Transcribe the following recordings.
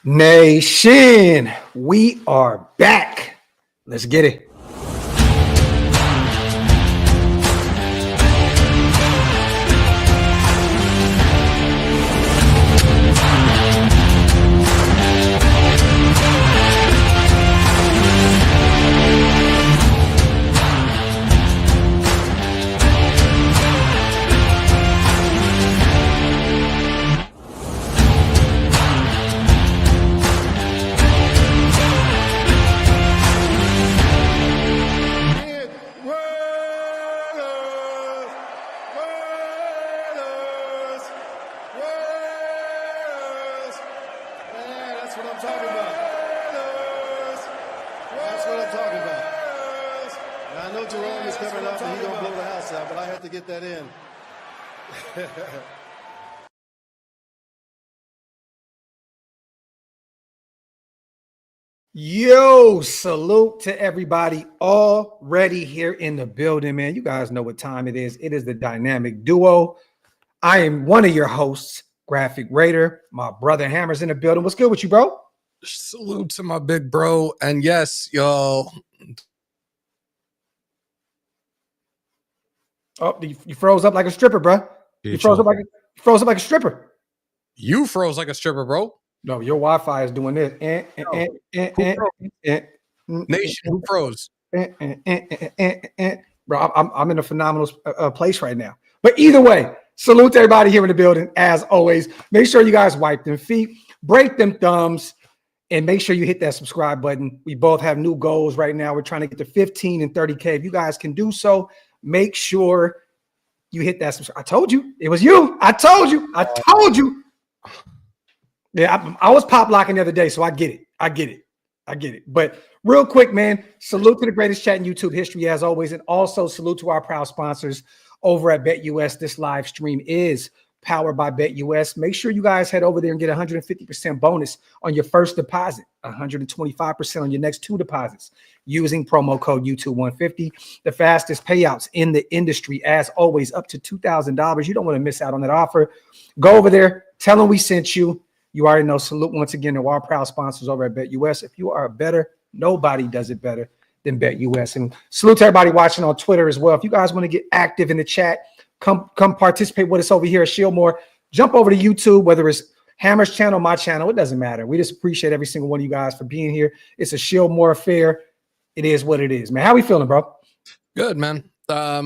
Nation, we are back. Let's get it. Yo, salute to everybody already here in the building, man. You guys know what time it is. It is the dynamic duo. I am one of your hosts, Graphk Raider. My brother Hammer's in the building. What's good with you, bro? Salute to my big bro. And yes, y'all. Oh, you froze up like a stripper, bro. You froze up like a stripper. You froze like a stripper, bro. No, your Wi-Fi is doing this. Nation, who froze? Bro, I'm in a phenomenal place right now. But either way, salute to everybody here in the building. As always, make sure you guys wipe them feet, break them thumbs, and make sure you hit that subscribe button. We both have new goals right now. We're trying to get to 15 and 30K. If you guys can do so, make sure you hit that subscribe. I told you. It was you. I told you. Yeah, I was pop locking the other day, so I get it. But real quick, man, salute to the greatest chat in YouTube history as always, and also salute to our proud sponsors over at BetUS. This live stream is powered by BetUS. Make sure you guys head over there and get 150% bonus on your first deposit, 125% on your next two deposits using promo code YouTube150. The fastest payouts in the industry, as always, up to $2,000. You don't want to miss out on that offer. Go over there, tell them we sent you. You already know. Salute once again to our proud sponsors over at BetUS. If you are better, nobody does it better than BetUS. And salute to everybody watching on Twitter as well. If you guys want to get active in the chat, come participate with us over here at Shieldmore. Jump over to YouTube, whether it's Hammer's channel, my channel, it doesn't matter. We just appreciate every single one of you guys for being here. It's a Shieldmore affair. It is what it is, man. How we feeling, bro? Good, man. I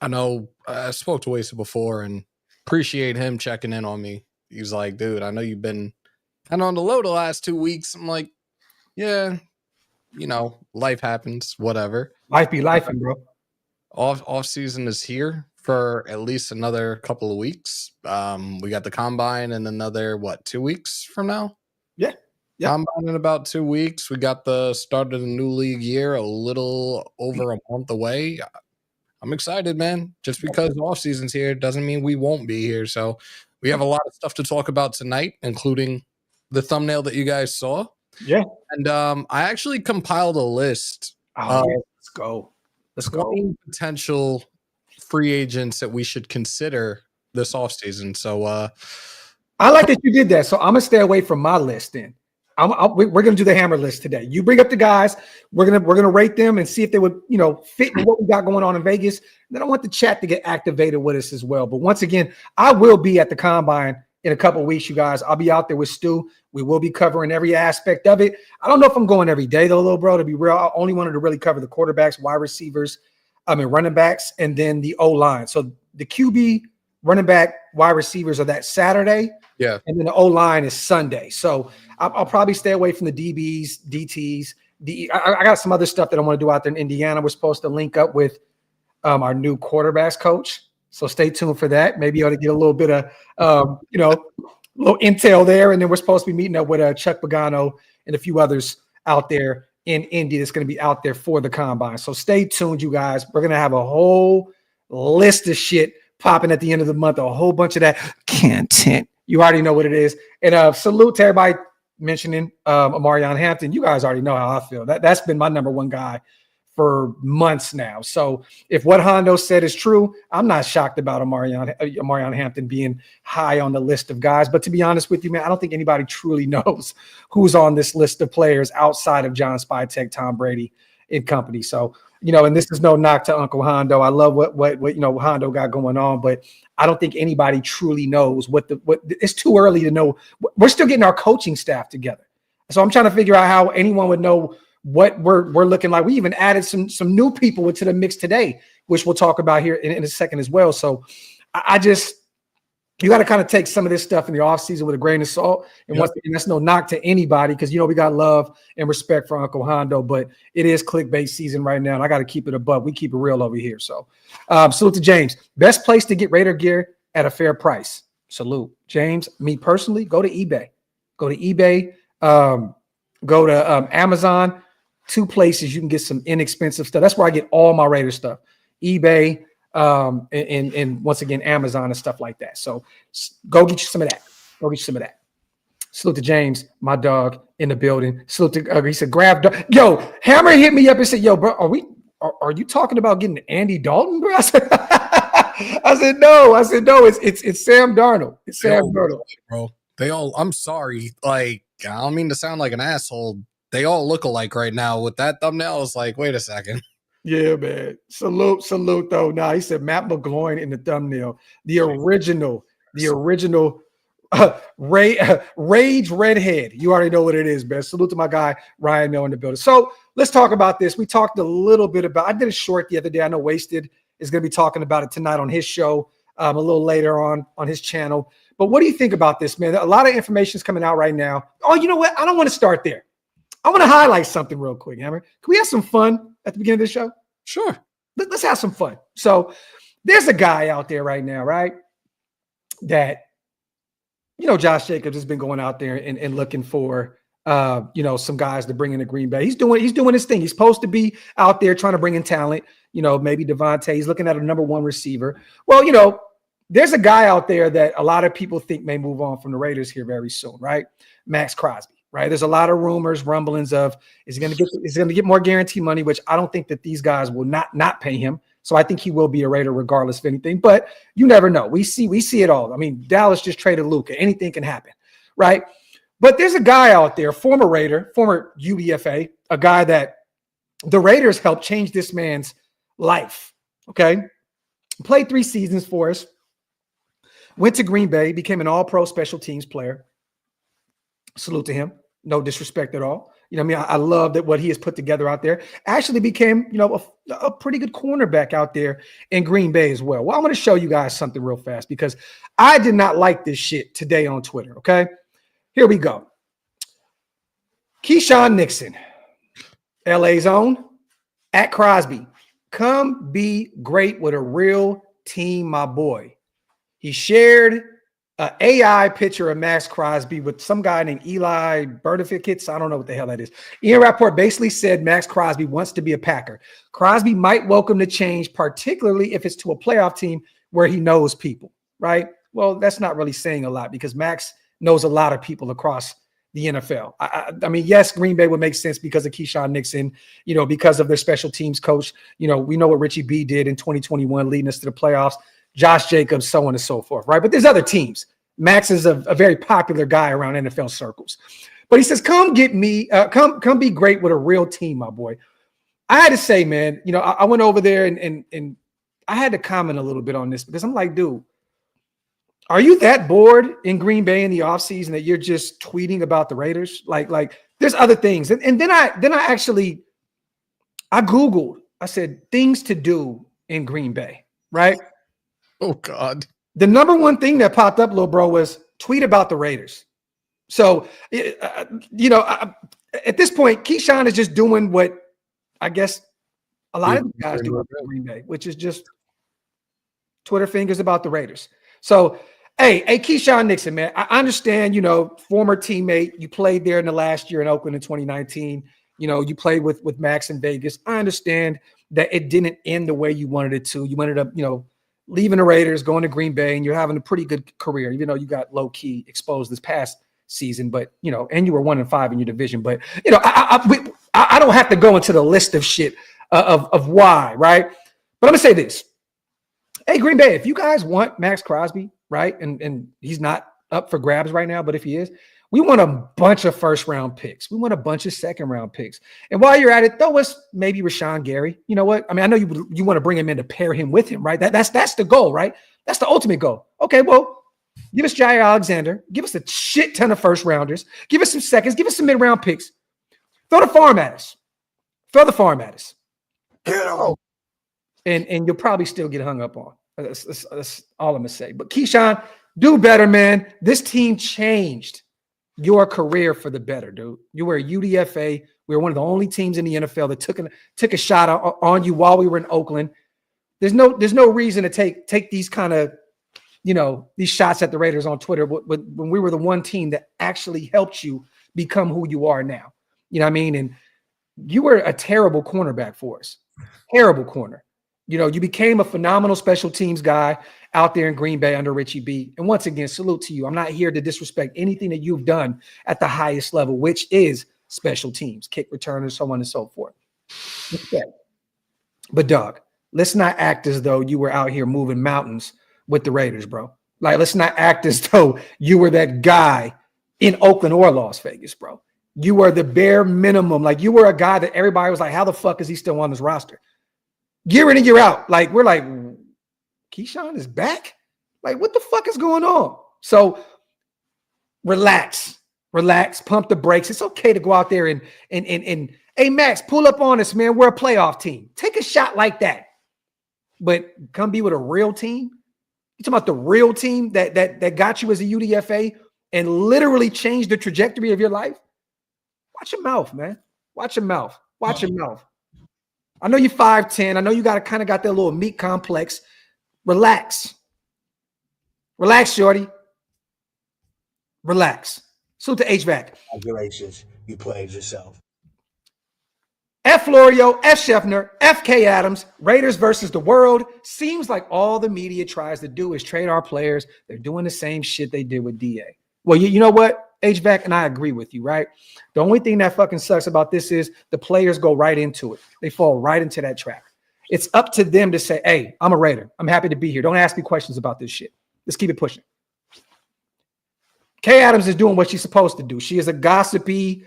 know I spoke to Wasa before and appreciate him checking in on me. He was like, dude, I know you've been kind of on the low the last 2 weeks. I'm like, yeah, you know, life happens, whatever. Life be lifing, bro. Off season is here for at least another couple of weeks. We got the combine in another, 2 weeks from now? Yeah. Combine in about 2 weeks. We got the start of the new league year a little over a month away. I'm excited, man. Just because off season's here doesn't mean we won't be here. So we have a lot of stuff to talk about tonight, including the thumbnail that you guys saw. Yeah. And I actually compiled a list. Let's go. 20 potential free agents that we should consider this offseason. So I like that you did that. So I'm going to stay away from my list then. We're going to do the Hammer list today. You bring up the guys. We're gonna rate them and see if they would, fit with what we got going on in Vegas. And then I want the chat to get activated with us as well. But once again, I will be at the combine in a couple of weeks, you guys. I'll be out there with Stu. We will be covering every aspect of it. I don't know if I'm going every day though, little bro. To be real, I only wanted to really cover the quarterbacks, wide receivers, running backs, and then the O-line. So the QB, running back, wide receivers are that Saturday. Yeah. And then the O-line is Sunday. So I'll probably stay away from the DBs, DTs. I got some other stuff that I want to do out there in Indiana. We're supposed to link up with our new quarterbacks coach. So stay tuned for that. Maybe you ought to get a little bit of, little intel there. And then we're supposed to be meeting up with Chuck Pagano and a few others out there in Indy that's going to be out there for the combine. So stay tuned, you guys. We're going to have a whole list of shit popping at the end of the month, a whole bunch of that content. You already know what it is. And salute to everybody mentioning Amarion Hampton. You guys already know how I feel. That's been my number one guy for months now. So if what Hondo said is true, I'm not shocked about Omarion Hampton being high on the list of guys. But to be honest with you, man, I don't think anybody truly knows who's on this list of players outside of John Spytek, Tom Brady, and company. So, and this is no knock to Uncle Hondo. I love what Hondo got going on, but I don't think anybody truly knows what it's too early to know. We're still getting our coaching staff together. So I'm trying to figure out how anyone would know what we're looking like. We even added some new people into the mix today, which we'll talk about here in a second as well. So you got to kind of take some of this stuff in the offseason with a grain of salt. And once again, that's no knock to anybody because, we got love and respect for Uncle Hondo, but it is clickbait season right now. And I got to keep it above. We keep it real over here. So salute to James. Best place to get Raider gear at a fair price. Salute. James, me personally, go to eBay. Go to eBay. Go to Amazon. 2 places you can get some inexpensive stuff. That's where I get all my Raider stuff. eBay, and once again, Amazon and stuff like that. So go get you some of that. Salute to James, my dog in the building. Salute to he said, Graphk. Yo, Hammer hit me up and said, yo, bro, are you talking about getting Andy Dalton, bro? I said, no. It's Sam Darnold. It's Sam Darnold. Bro, I'm sorry. Like, I don't mean to sound like an asshole. They all look alike right now. With that thumbnail, it's like, wait a second. Yeah, man. Salute though. Nah, he said Matt McGloin in the thumbnail. The original Rage Redhead. You already know what it is, man. Salute to my guy Ryan Mill in the building. So let's talk about this. We talked a little bit about. I did a short the other day. I know Wasted is going to be talking about it tonight on his show. A little later on his channel. But what do you think about this, man? A lot of information is coming out right now. Oh, you know what? I don't want to start there. I want to highlight something real quick, Hammer. Can we have some fun at the beginning of this show? Sure. Let's have some fun. So there's a guy out there right now, right? That, Josh Jacobs has been going out there and looking for, some guys to bring into Green Bay. He's doing his thing. He's supposed to be out there trying to bring in talent. Maybe Devontae. He's looking at a number 1 receiver. Well, there's a guy out there that a lot of people think may move on from the Raiders here very soon, right? Max Crosby. Right. There's a lot of rumors, rumblings of is he going to get more guaranteed money, which I don't think that these guys will not pay him. So I think he will be a Raider regardless of anything. But you never know. We see it all. I mean, Dallas just traded Luka. Anything can happen. Right. But there's a guy out there, former Raider, former UDFA, a guy that the Raiders helped change this man's life. Okay. Played 3 seasons for us. Went to Green Bay, became an all-pro special teams player. Salute to him. No disrespect at all. I love that what he has put together out there. Actually became, a pretty good cornerback out there in Green Bay as well. Well, I'm going to show you guys something real fast because I did not like this shit today on Twitter, okay? Here we go. Keyshawn Nixon, LA's own, at Crosby. Come be great with a real team, my boy. He shared an AI picture of Max Crosby with some guy named Eli Bertifikits. I don't know what the hell that is. Ian Rapport basically said Max Crosby wants to be a Packer. Crosby might welcome the change, particularly if it's to a playoff team where he knows people, right? Well, that's not really saying a lot because Max knows a lot of people across the NFL. I mean, yes, Green Bay would make sense because of Keyshawn Nixon, because of their special teams coach. We know what Richie B did in 2021, leading us to the playoffs. Josh Jacobs, so on and so forth, right? But there's other teams. Max is a very popular guy around NFL circles. But he says, come get me, come be great with a real team, my boy. I had to say, man, I went over there and I had to comment a little bit on this because I'm like, dude, are you that bored in Green Bay in the offseason that you're just tweeting about the Raiders? Like there's other things. And then I Googled, I said, things to do in Green Bay, right? Oh, God. The number 1 thing that popped up, little bro, was tweet about the Raiders. So, at this point, Keyshawn is just doing what I guess a lot of guys do in Green Bay, which is just Twitter fingers about the Raiders. So, hey, Keyshawn Nixon, man, I understand, former teammate. You played there in the last year in Oakland in 2019. You played with Max in Vegas. I understand that it didn't end the way you wanted it to. You ended up, leaving the Raiders, going to Green Bay, and you're having a pretty good career. You got low key exposed this past season, but and you were 1-5 in your division. But I don't have to go into the list of shit of why, right? But I'm gonna say this. Hey, Green Bay, if you guys want Max Crosby, right, and he's not up for grabs right now, but if he is, we want a bunch of first-round picks. We want a bunch of second-round picks. And while you're at it, throw us maybe Rashawn Gary. You know what? I mean, I know you want to bring him in to pair him with him, right? That's the goal, right? That's the ultimate goal. Okay, well, give us Jair Alexander. Give us a shit ton of first-rounders. Give us some seconds. Give us some mid-round picks. Throw the farm at us. Throw the farm at us. And you'll probably still get hung up on. That's all I'm going to say. But Keyshawn, do better, man. This team changed your career for the better, dude. You were a UDFA. We were one of the only teams in the NFL that took a shot on you while we were in Oakland. There's no reason to take these kind of, these shots at the Raiders on Twitter when we were the one team that actually helped you become who you are now. You know what I mean? And you were a terrible cornerback for us. Terrible corner. You became a phenomenal special teams guy out there in Green Bay under Richie B. And once again, salute to you. I'm not here to disrespect anything that you've done at the highest level, which is special teams, kick returners, so on and so forth. Okay. But, dog, let's not act as though you were out here moving mountains with the Raiders, bro. Like, let's not act as though you were that guy in Oakland or Las Vegas, bro. You were the bare minimum. Like, you were a guy that everybody was like, how the fuck is he still on this roster? Year in and year out. Like, we're like, Keyshawn is back? Like, what the fuck is going on? So relax, pump the brakes. It's okay to go out there and hey, Max, pull up on us, man. We're a playoff team. Take a shot like that. But come be with a real team. You talking about the real team that got you as a UDFA and literally changed the trajectory of your life? Watch your mouth, man. Watch your mouth. Watch your mouth. I know you're 5'10". I know you got that little meat complex. Relax. Relax, shorty. Relax. Salute to HVAC. Congratulations. You played yourself. F. Florio, F. Scheffner, F.K. Adams, Raiders versus the world. Seems like all the media tries to do is trade our players. They're doing the same shit they did with DA. Well, you know what? HVAC, and I agree with you, right? The only thing that fucking sucks about this is the players go right into it. They fall right into that trap. It's up to them to say, hey, I'm a Raider. I'm happy to be here. Don't ask me questions about this shit. Let's keep it pushing. Kay Adams is doing what she's supposed to do. She is a gossipy,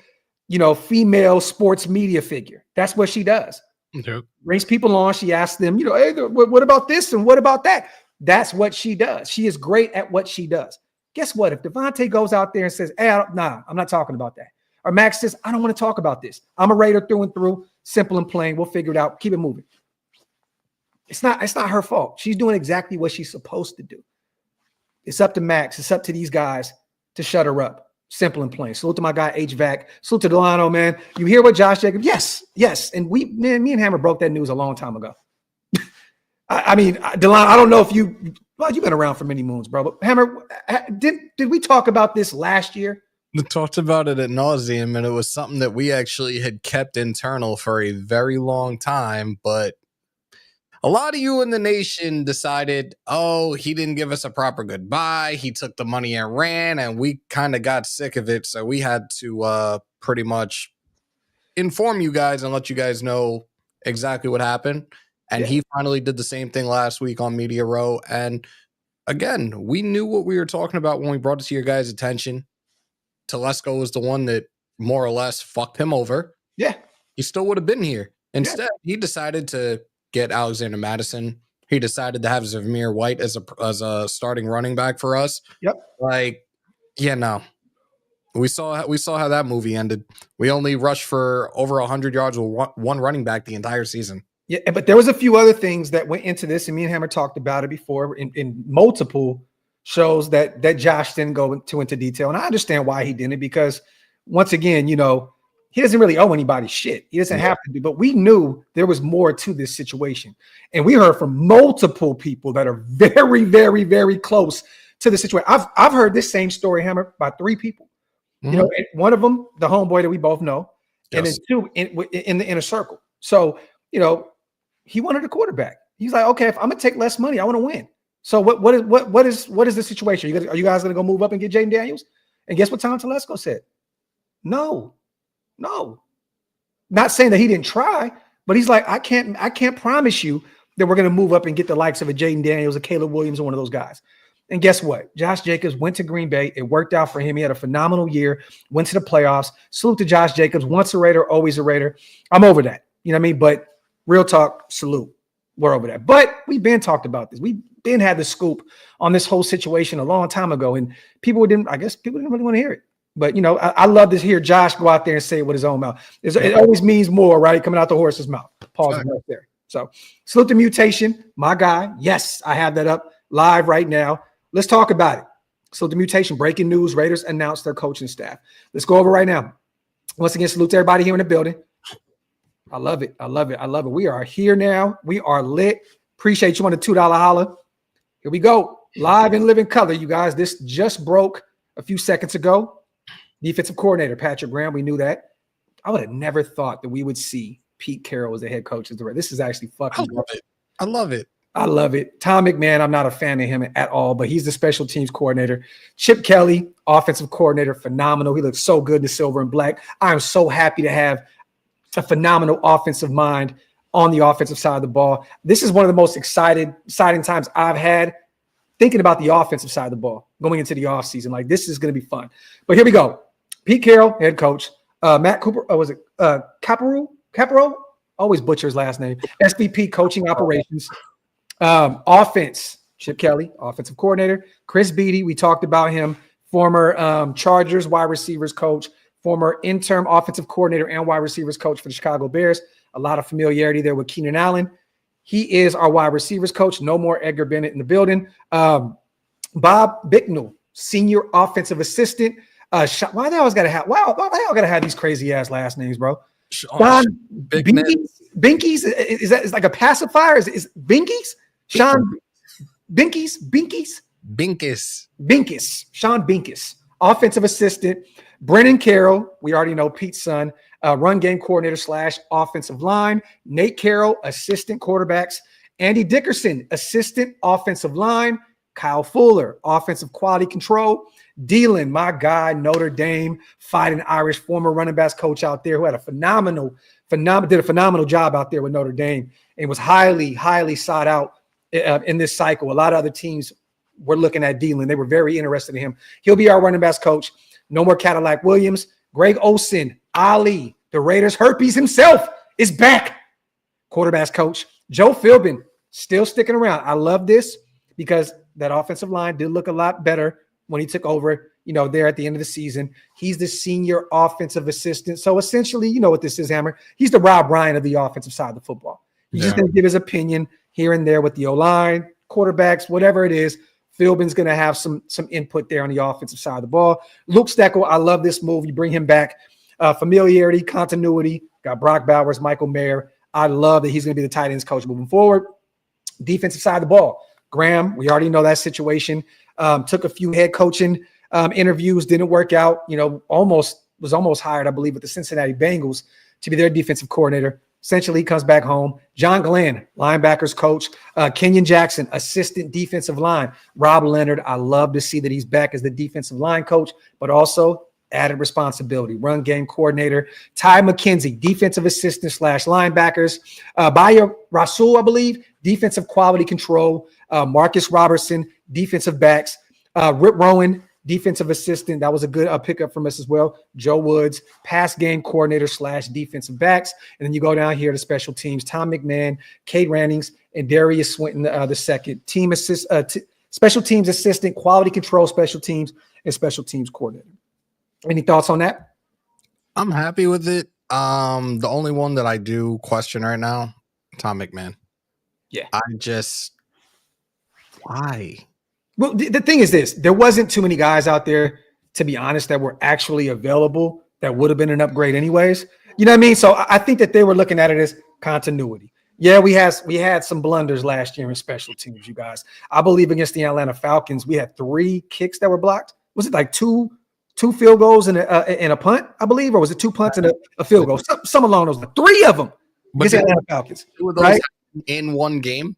female sports media figure. That's what she does. Okay. Brings people on. She asks them, hey, what about this and what about that? That's what she does. She is great at what she does. Guess what? If Devontae goes out there and says, hey, I'm not talking about that. Or Max says, I don't want to talk about this. I'm a Raider through and through. Simple and plain. We'll figure it out. Keep it moving. It's not her fault. She's doing exactly what she's supposed to do. It's up to Max. It's up to these guys to shut her up. Simple and plain. Salute to my guy, HVAC. Salute to Delano, man. You hear what Josh Jacobs? Yes. And me and Hammer broke that news a long time ago. I mean, Delano, I don't know if you've been around for many moons, bro. But Hammer, did we talk about this last year? We talked about it ad nauseum, and it was something that we actually had kept internal for a very long time. But a lot of you in the nation decided, oh, he didn't give us a proper goodbye. He took the money and ran, and we kind of got sick of it. So we had to pretty much inform you guys and let you guys know exactly what happened. And he finally did the same thing last week on Media Row. And again, we knew what we were talking about when we brought it to your guys' attention. Telesco was the one that more or less fucked him over. Yeah. He still would have been here. Instead, he decided to get Alexander Madison. He decided to have Zamir White as a starting running back for us. Yep. No. We saw how that movie ended. We only rushed for over 100 yards with one running back the entire season. Yeah, but there was a few other things that went into this, and me and Hammer talked about it before in multiple shows that Josh didn't go into detail. And I understand why he didn't, because once again, he doesn't really owe anybody shit. He doesn't have to do, but we knew there was more to this situation. And we heard from multiple people that are very, very, very close to the situation. I've heard this same story, Hammer, by 3 people. Mm-hmm. And one of them, the homeboy that we both know, and then 2 in the inner circle. So, he wanted a quarterback. He's like, okay, if I'm gonna take less money, I want to win. So what is the situation? Are you guys gonna go move up and get Jaden Daniels? And guess what Tom Telesco said? No. Not saying that he didn't try, But he's like, I can't promise you that we're going to move up and get the likes of a Jaden Daniels, a Caleb Williams, or one of those guys. And guess what? Josh Jacobs went to Green Bay. It worked out for him. He had a phenomenal year, went to the playoffs. Salute to Josh Jacobs. Once a Raider, always a Raider. I'm over that. You know what I mean? But real talk, salute. We're over that. But we've been talked about this. We've been had the scoop on this whole situation a long time ago. And people didn't really want to hear it. But, you know, I love to hear Josh go out there and say it with his own mouth. It always means more, right? Coming out the horse's mouth. Pause right there. So salute to Mutation, my guy. Yes, I have that up live right now. Let's talk about it. So the Mutation, breaking news, Raiders announced their coaching staff. Let's go over right now. Once again, salute to everybody here in the building. I love it. I love it. I love it. We are here now. We are lit. Appreciate you on the $2 holla. Here we go. Live in living color, you guys. This just broke a few seconds ago. Defensive coordinator, Patrick Graham. We knew that. I would have never thought that we would see Pete Carroll as the head coach of the Raiders. This is actually fucking I love it. I love it. I love it. Tom McMahon, I'm not a fan of him at all, but he's the special teams coordinator. Chip Kelly, offensive coordinator, phenomenal. He looks so good in the silver and black. I'm so happy to have a phenomenal offensive mind on the offensive side of the ball. This is one of the most exciting times I've had thinking about the offensive side of the ball going into the offseason. Like, this is going to be fun. But here we go. Pete Carroll, head coach. Matt Cooper, was it Caparo? Always butcher his last name. SVP, coaching operations. Offense, Chip Kelly, offensive coordinator. Chris Beatty, we talked about him. Former Chargers wide receivers coach. Former interim offensive coordinator and wide receivers coach for the Chicago Bears. A lot of familiarity there with Keenan Allen. He is our wide receivers coach. No more Edgar Bennett in the building. Bob Bicknell, senior offensive assistant. Why the hell gotta have these crazy ass last names, bro? Sean Binkies. Is that like a pacifier? Is Binkies? Sean Binkies. Sean Binkies, offensive assistant. Brennan Carroll, we already know Pete's son, run game coordinator / offensive line. Nate Carroll, assistant quarterbacks. Andy Dickerson, assistant offensive line. Kyle Fuller, offensive quality control. Dealin, my guy, Notre Dame, Fighting Irish, former running backs coach out there who had a phenomenal job out there with Notre Dame and was highly sought out in this cycle. A lot of other teams were looking at Dealin. They were very interested in him. He'll be our running backs coach. No more Cadillac Williams. Greg Olsen, Ali, the Raiders herpes himself is back. Quarterbacks coach. Joe Philbin, still sticking around. I love this because that offensive line did look a lot better when he took over, there at the end of the season. He's the senior offensive assistant. So essentially, you know what this is, Hammer. He's the Rob Ryan of the offensive side of the football. He's just going to give his opinion here and there with the O-line, quarterbacks, whatever it is. Philbin's going to have some input there on the offensive side of the ball. Luke Steckel, I love this move. You bring him back. Familiarity, continuity. Got Brock Bowers, Michael Mayer. I love that he's going to be the tight ends coach moving forward. Defensive side of the ball. Graham, we already know that situation. Took a few head coaching interviews, didn't work out. Was almost hired, I believe, with the Cincinnati Bengals to be their defensive coordinator. Essentially, he comes back home. John Glenn, linebackers coach. Kenyon Jackson, assistant defensive line. Rob Leonard, I love to see that he's back as the defensive line coach, but also added responsibility. Run game coordinator. Ty McKenzie, defensive assistant / linebackers. Bayo Rasul, I believe, defensive quality control. Marcus Robertson, defensive backs. Rip Rowan, defensive assistant. That was a good pickup from us as well. Joe Woods, pass game coordinator / defensive backs. And then you go down here to special teams. Tom McMahon, Cade Rannings, and Darius Swinton the second. Special teams assistant, quality control special teams, and special teams coordinator. Any thoughts on that? I'm happy with it. The only one that I do question right now, Tom McMahon. Yeah. Why? Well, the thing is this. There wasn't too many guys out there, to be honest, that were actually available that would have been an upgrade anyways. You know what I mean? So I think that they were looking at it as continuity. Yeah, we had some blunders last year in special teams, you guys. I believe against the Atlanta Falcons, we had 3 kicks that were blocked. Was it like two field goals and a punt, I believe, or was it 2 punts and a field goal? Some along those lines. 3 of them against the Atlanta Falcons. 2 of those right? in one game?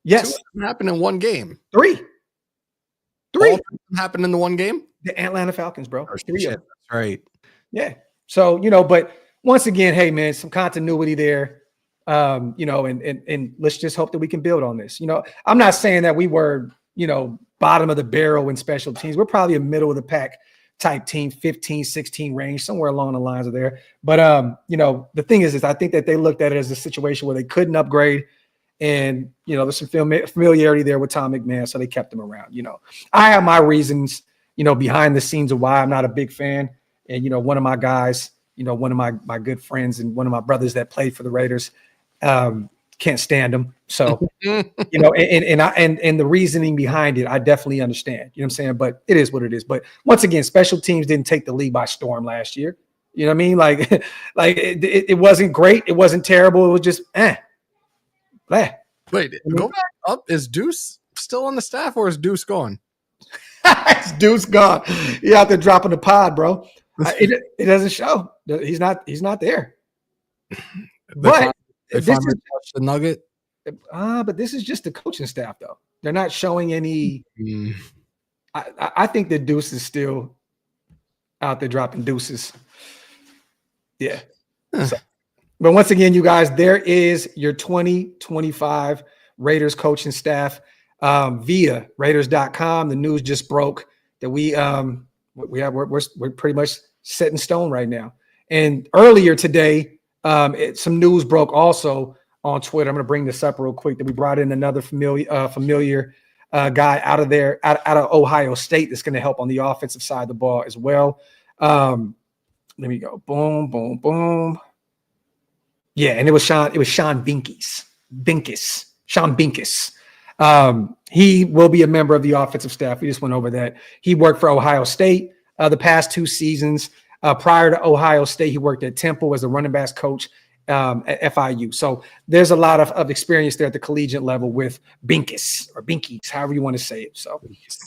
Yes. 2 of them happened in one game. 3. All happened in the one game? The Atlanta Falcons, bro. 3 of them. That's right. Yeah. So, but once again, hey man, some continuity there. And let's just hope that we can build on this. I'm not saying that we were, bottom of the barrel in special teams. We're probably a middle of the pack type team, 15, 16 range, somewhere along the lines of there. But the thing is I think that they looked at it as a situation where they couldn't upgrade. And, there's some familiarity there with Tom McMahon, so they kept him around. I have my reasons, behind the scenes of why I'm not a big fan. And, one of my guys, one of my good friends and one of my brothers that played for the Raiders, can't stand them. So, and the reasoning behind it, I definitely understand. You know what I'm saying? But it is what it is. But once again, special teams didn't take the league by storm last year. You know what I mean? Like it wasn't great. It wasn't terrible. It was just Wait, go back up. Is Deuce still on the staff or is Deuce gone? It's Deuce gone. He out there dropping the pod, bro. It doesn't show. He's not there. But they finally touched the nugget. But this is just the coaching staff, though. They're not showing any. I think that Deuce is still out there dropping deuces. Yeah. So, but once again, you guys, there is your 2025 Raiders coaching staff via Raiders.com. The news just broke that we're pretty much set in stone right now. And earlier today, some news broke also on Twitter. I'm going to bring this up real quick that we brought in another familiar guy out of Ohio State that's going to help on the offensive side of the ball as well. Let me go. Boom, boom, boom. Yeah, and it was Sean Binkis. Sean Binkis. He will be a member of the offensive staff. We just went over that. He worked for Ohio State the past 2 seasons. Prior to Ohio State, he worked at Temple as a running backs coach at FIU. So there's a lot of experience there at the collegiate level with Binkis or Binkies, however you want to say it. So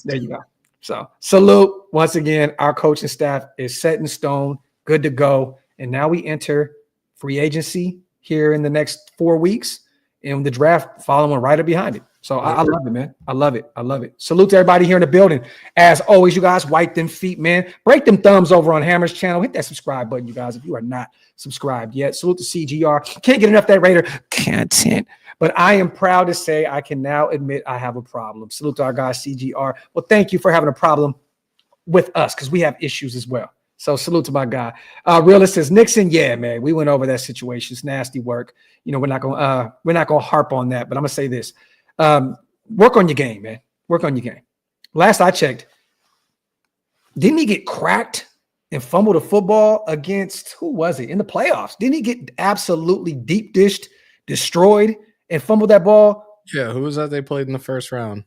there you go. So salute once again. Our coaching staff is set in stone, good to go. And now we enter free agency here in the next 4 weeks, and the draft following right up behind it. So I love it, man. I love it. Salute to everybody here in the building. As always, you guys, wipe them feet, man. Break them thumbs over on Hammer's channel. Hit that subscribe button, you guys, if you are not subscribed yet. Salute to CGR. Can't get enough of that Raider content. But I am proud to say I can now admit I have a problem. Salute to our guy, CGR. Well, thank you for having a problem with us because we have issues as well. So salute to my guy. Realist says Nixon. Yeah, man, we went over that situation. It's nasty work. We're not gonna harp on that. But I'm gonna say this: work on your game, man. Work on your game. Last I checked, didn't he get cracked and fumbled a football against who was it in the playoffs? Didn't he get absolutely deep dished, destroyed, and fumbled that ball? Yeah, who was that they played in the first round?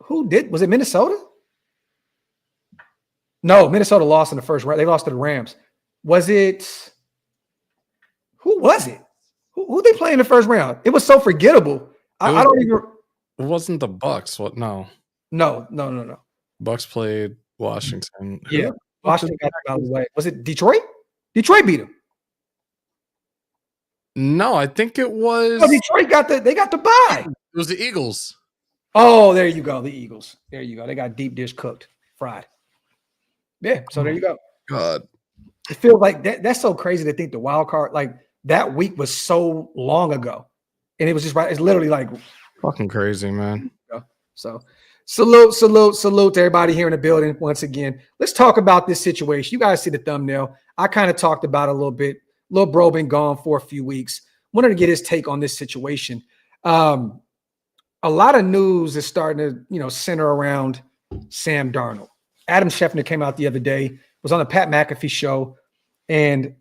Who did? Was it Minnesota? No, Minnesota lost in the first round. They lost to the Rams. Was it? Who was it? Who they play in the first round? It was so forgettable. I don't even. It wasn't the Bucks. What? No. Bucks played Washington. Yeah, Washington got out of the way. Was it Detroit? Detroit beat them. No, I think it was. Oh, Detroit got the bye. It was the Eagles. Oh, there you go. The Eagles. There you go. They got deep dish cooked, fried. Yeah, so there you go. God. It feels like that's so crazy to think the wild card, like that week was so long ago. And it was just right. It's literally like fucking crazy, man. So salute to everybody here in the building once again. Let's talk about this situation. You guys see the thumbnail. I kind of talked about it a little bit. Lil Bro been gone for a few weeks. Wanted to get his take on this situation. A lot of news is starting to, center around Sam Darnold. Adam Schefter came out the other day, was on the Pat McAfee show, and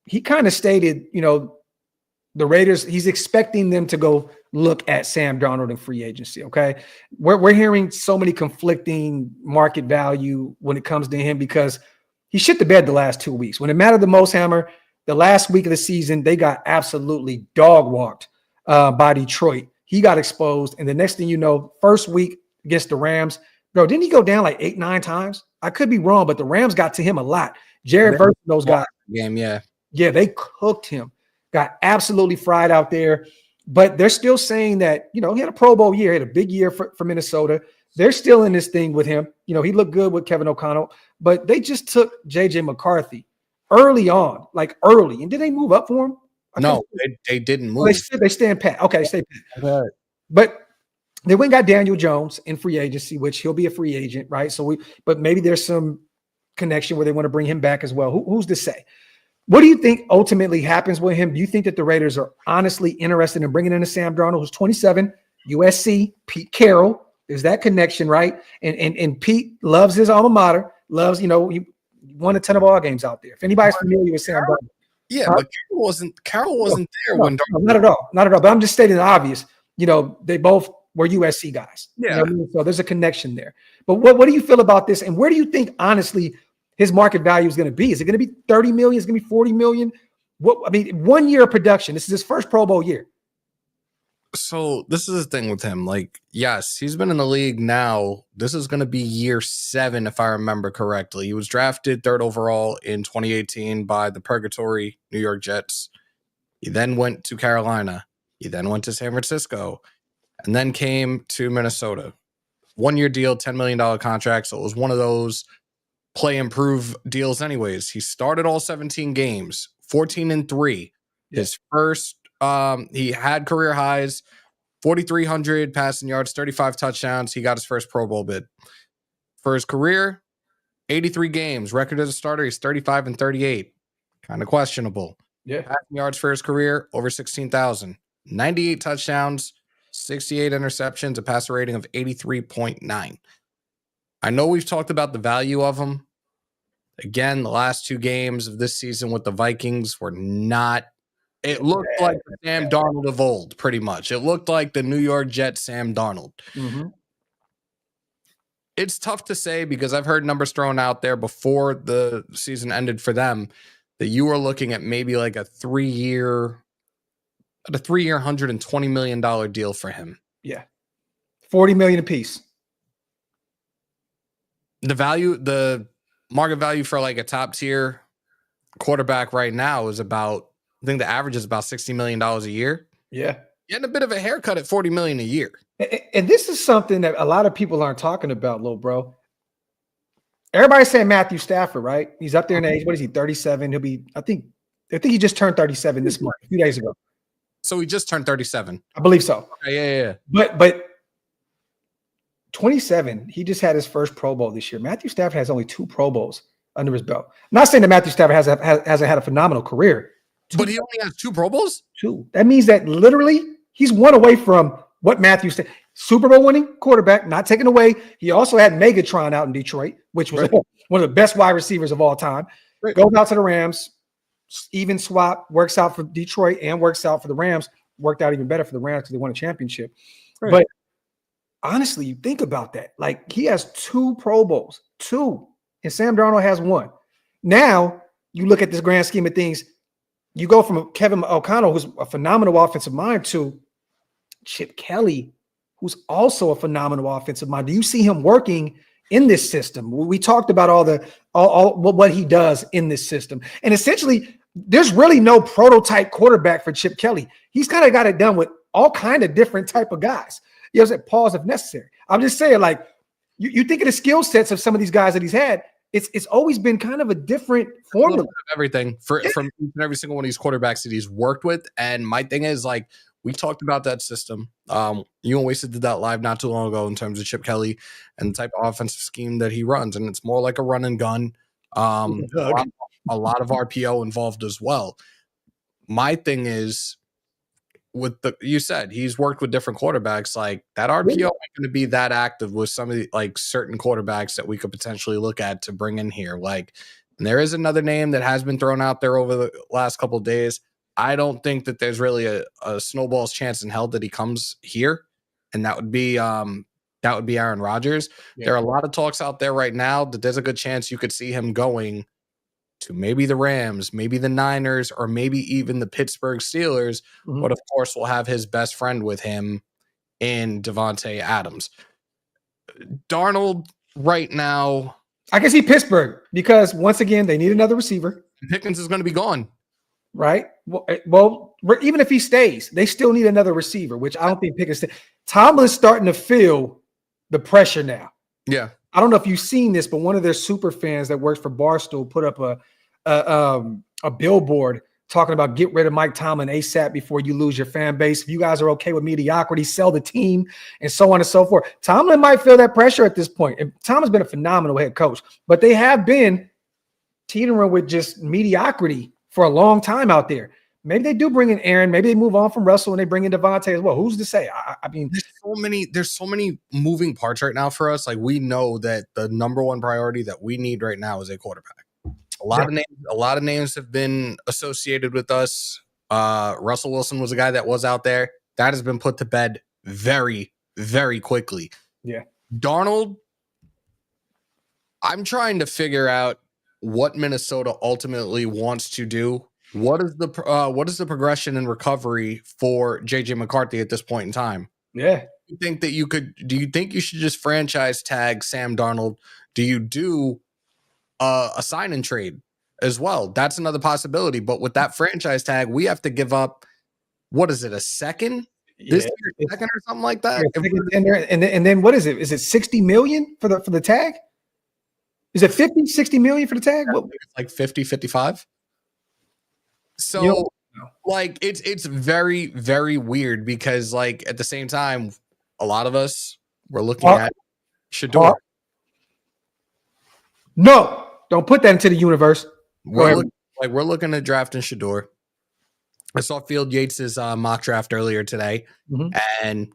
he kind of stated, the Raiders, he's expecting them to go look at Sam Darnold in free agency, okay? We're hearing so many conflicting market value when it comes to him because he shit the bed the last 2 weeks. When it mattered the most, Hammer, the last week of the season, they got absolutely dog-walked by Detroit. He got exposed, and the next thing you know, first week against the Rams, bro, didn't he go down like 8-9 times? I could be wrong, but the Rams got to him a lot. Jared versus those guys. Game, yeah. Yeah, they cooked him. Got absolutely fried out there. But they're still saying that, he had a Pro Bowl year, had a big year for Minnesota. They're still in this thing with him. He looked good with Kevin O'Connell. But they just took J.J. McCarthy early on, like early. And did they move up for him? No, they didn't move. They stand pat. Okay, they stay pat. Okay. But they went and got Daniel Jones in free agency, which he'll be a free agent, right? But maybe there's some connection where they want to bring him back as well. Who's to say? What do you think ultimately happens with him? Do you think that the Raiders are honestly interested in bringing in a Sam Darnold, who's 27, USC, Pete Carroll? There's that connection, right? And Pete loves his alma mater, loves, he won a ton of ball games out there. If anybody's familiar with Sam Darnold. Yeah, but Carroll wasn't there when Darnold. Not at all. But I'm just stating the obvious. They both were USC guys. Yeah. So there's a connection there. But what do you feel about this? And where do you think, honestly, his market value is going to be? Is it going to be 30 million? Is it going to be 40 million? 1 year of production. This is his first Pro Bowl year. So this is the thing with him. Like, yes, he's been in the league now. This is going to be year 7, if I remember correctly. He was drafted 3rd overall in 2018 by the Purgatory New York Jets. He then went to Carolina. He then went to San Francisco, and then came to Minnesota. 1-year deal, $10 million contract. So it was one of those play improve deals anyways. He started all 17 games, 14-3. His first, he had career highs, 4,300 passing yards, 35 touchdowns. He got his first Pro Bowl bid. For his career, 83 games. Record as a starter, he's 35-38. Kind of questionable. Yeah. Passing yards for his career, over 16,000. 98 touchdowns, 68 interceptions, a passer rating of 83.9. I know we've talked about the value of him. Again, the last 2 games of this season with the Vikings were not. It looked like the Sam Darnold of old, pretty much. It looked like the New York Jets Sam Darnold. Mm-hmm. It's tough to say because I've heard numbers thrown out there before the season ended for them that you were looking at maybe like a 3-year $120 million deal for him. Yeah. 40 million apiece. The market value for like a top tier quarterback right now is about, I think the average is about $60 million a year. Yeah. Getting a bit of a haircut at $40 million a year. And this is something that a lot of people aren't talking about, little bro. Everybody's saying Matthew Stafford, right? He's up there in age. What is he, 37? He'll be, I think he just turned 37 this month, a few days ago. So he just turned 37. I believe so. Okay, yeah. But 27, he just had his first Pro Bowl this year. Matthew Stafford has only 2 Pro Bowls under his belt. I'm not saying that Matthew Stafford hasn't had a phenomenal career. But he only has 2 Pro Bowls? 2. That means that literally he's one away from what Matthew Stafford, Super Bowl winning quarterback, not taken away. He also had Megatron out in Detroit, which was one of the best wide receivers of all time. Right. Goes out to the Rams, even swap, works out for Detroit and works out for the Rams. Worked out even better for the Rams because they won a championship. Right. But honestly, you think about that. Like, he has 2 Pro Bowls, 2, and Sam Darnold has 1. Now, you look at this grand scheme of things, you go from Kevin O'Connell, who's a phenomenal offensive mind, to Chip Kelly, who's also a phenomenal offensive mind. Do you see him working in this system? We talked about all what he does in this system. And essentially, there's really no prototype quarterback for Chip Kelly. He's kind of got it done with all kind of different type of guys. You know, pause if necessary. I'm just saying, like, you think of the skill sets of some of these guys that he's had. It's always been kind of a different formula. Everything from every single one of these quarterbacks that he's worked with. And my thing is, like, we talked about that system. You and Wasted did that live not too long ago in terms of Chip Kelly and the type of offensive scheme that he runs. And it's more like a run and gun. A lot of RPO involved as well. My thing is, you said he's worked with different quarterbacks. Like, that RPO ain't going to be that active with some of the, like, certain quarterbacks that we could potentially look at to bring in here. Like, and there is another name that has been thrown out there over the last couple of days. I don't think that there's really a snowball's chance in hell that he comes here, and that would be Aaron Rodgers. Yeah. There are a lot of talks out there right now that there's a good chance you could see him going to maybe the Rams, maybe the Niners, or maybe even the Pittsburgh Steelers. Mm-hmm. But of course, we'll have his best friend with him in Devontae Adams. Darnold right now, I can see Pittsburgh because once again, they need another receiver. Pickens is going to be gone. Right. Well, even if he stays, they still need another receiver, which I don't think Pickens. Tomlin's starting to feel the pressure now. Yeah. I don't know if you've seen this, but one of their super fans that works for Barstool put up a billboard talking about get rid of Mike Tomlin ASAP before you lose your fan base. If you guys are okay with mediocrity, sell the team, and so on and so forth. Tomlin might feel that pressure at this point. And Tomlin's been a phenomenal head coach, but they have been teetering with just mediocrity for a long time out there. Maybe they do bring in Aaron. Maybe they move on from Russell and they bring in Devontae as well. Who's to say? I mean, there's so many moving parts right now for us. Like, we know that the number one priority that we need right now is a quarterback. A lot of names have been associated with us. Russell Wilson was a guy that was out there. That has been put to bed very, very quickly. Yeah. Darnold, I'm trying to figure out what Minnesota ultimately wants to do. What is the progression and recovery for JJ McCarthy at this point in time? Yeah. Do you think you should just franchise tag Sam Darnold? Do you do a sign and trade as well? That's another possibility. But with that franchise tag, we have to give up, what is it, a second? This year, second or something like that? And then what is it? Is it 60 million for the tag? Is it 50, 60 million for the tag? I think it's like 50, 55. So like it's very, very weird because like at the same time, a lot of us were looking at Shador. No, don't put that into the universe. We're looking at drafting Shador. I saw Field Yates's mock draft earlier today, and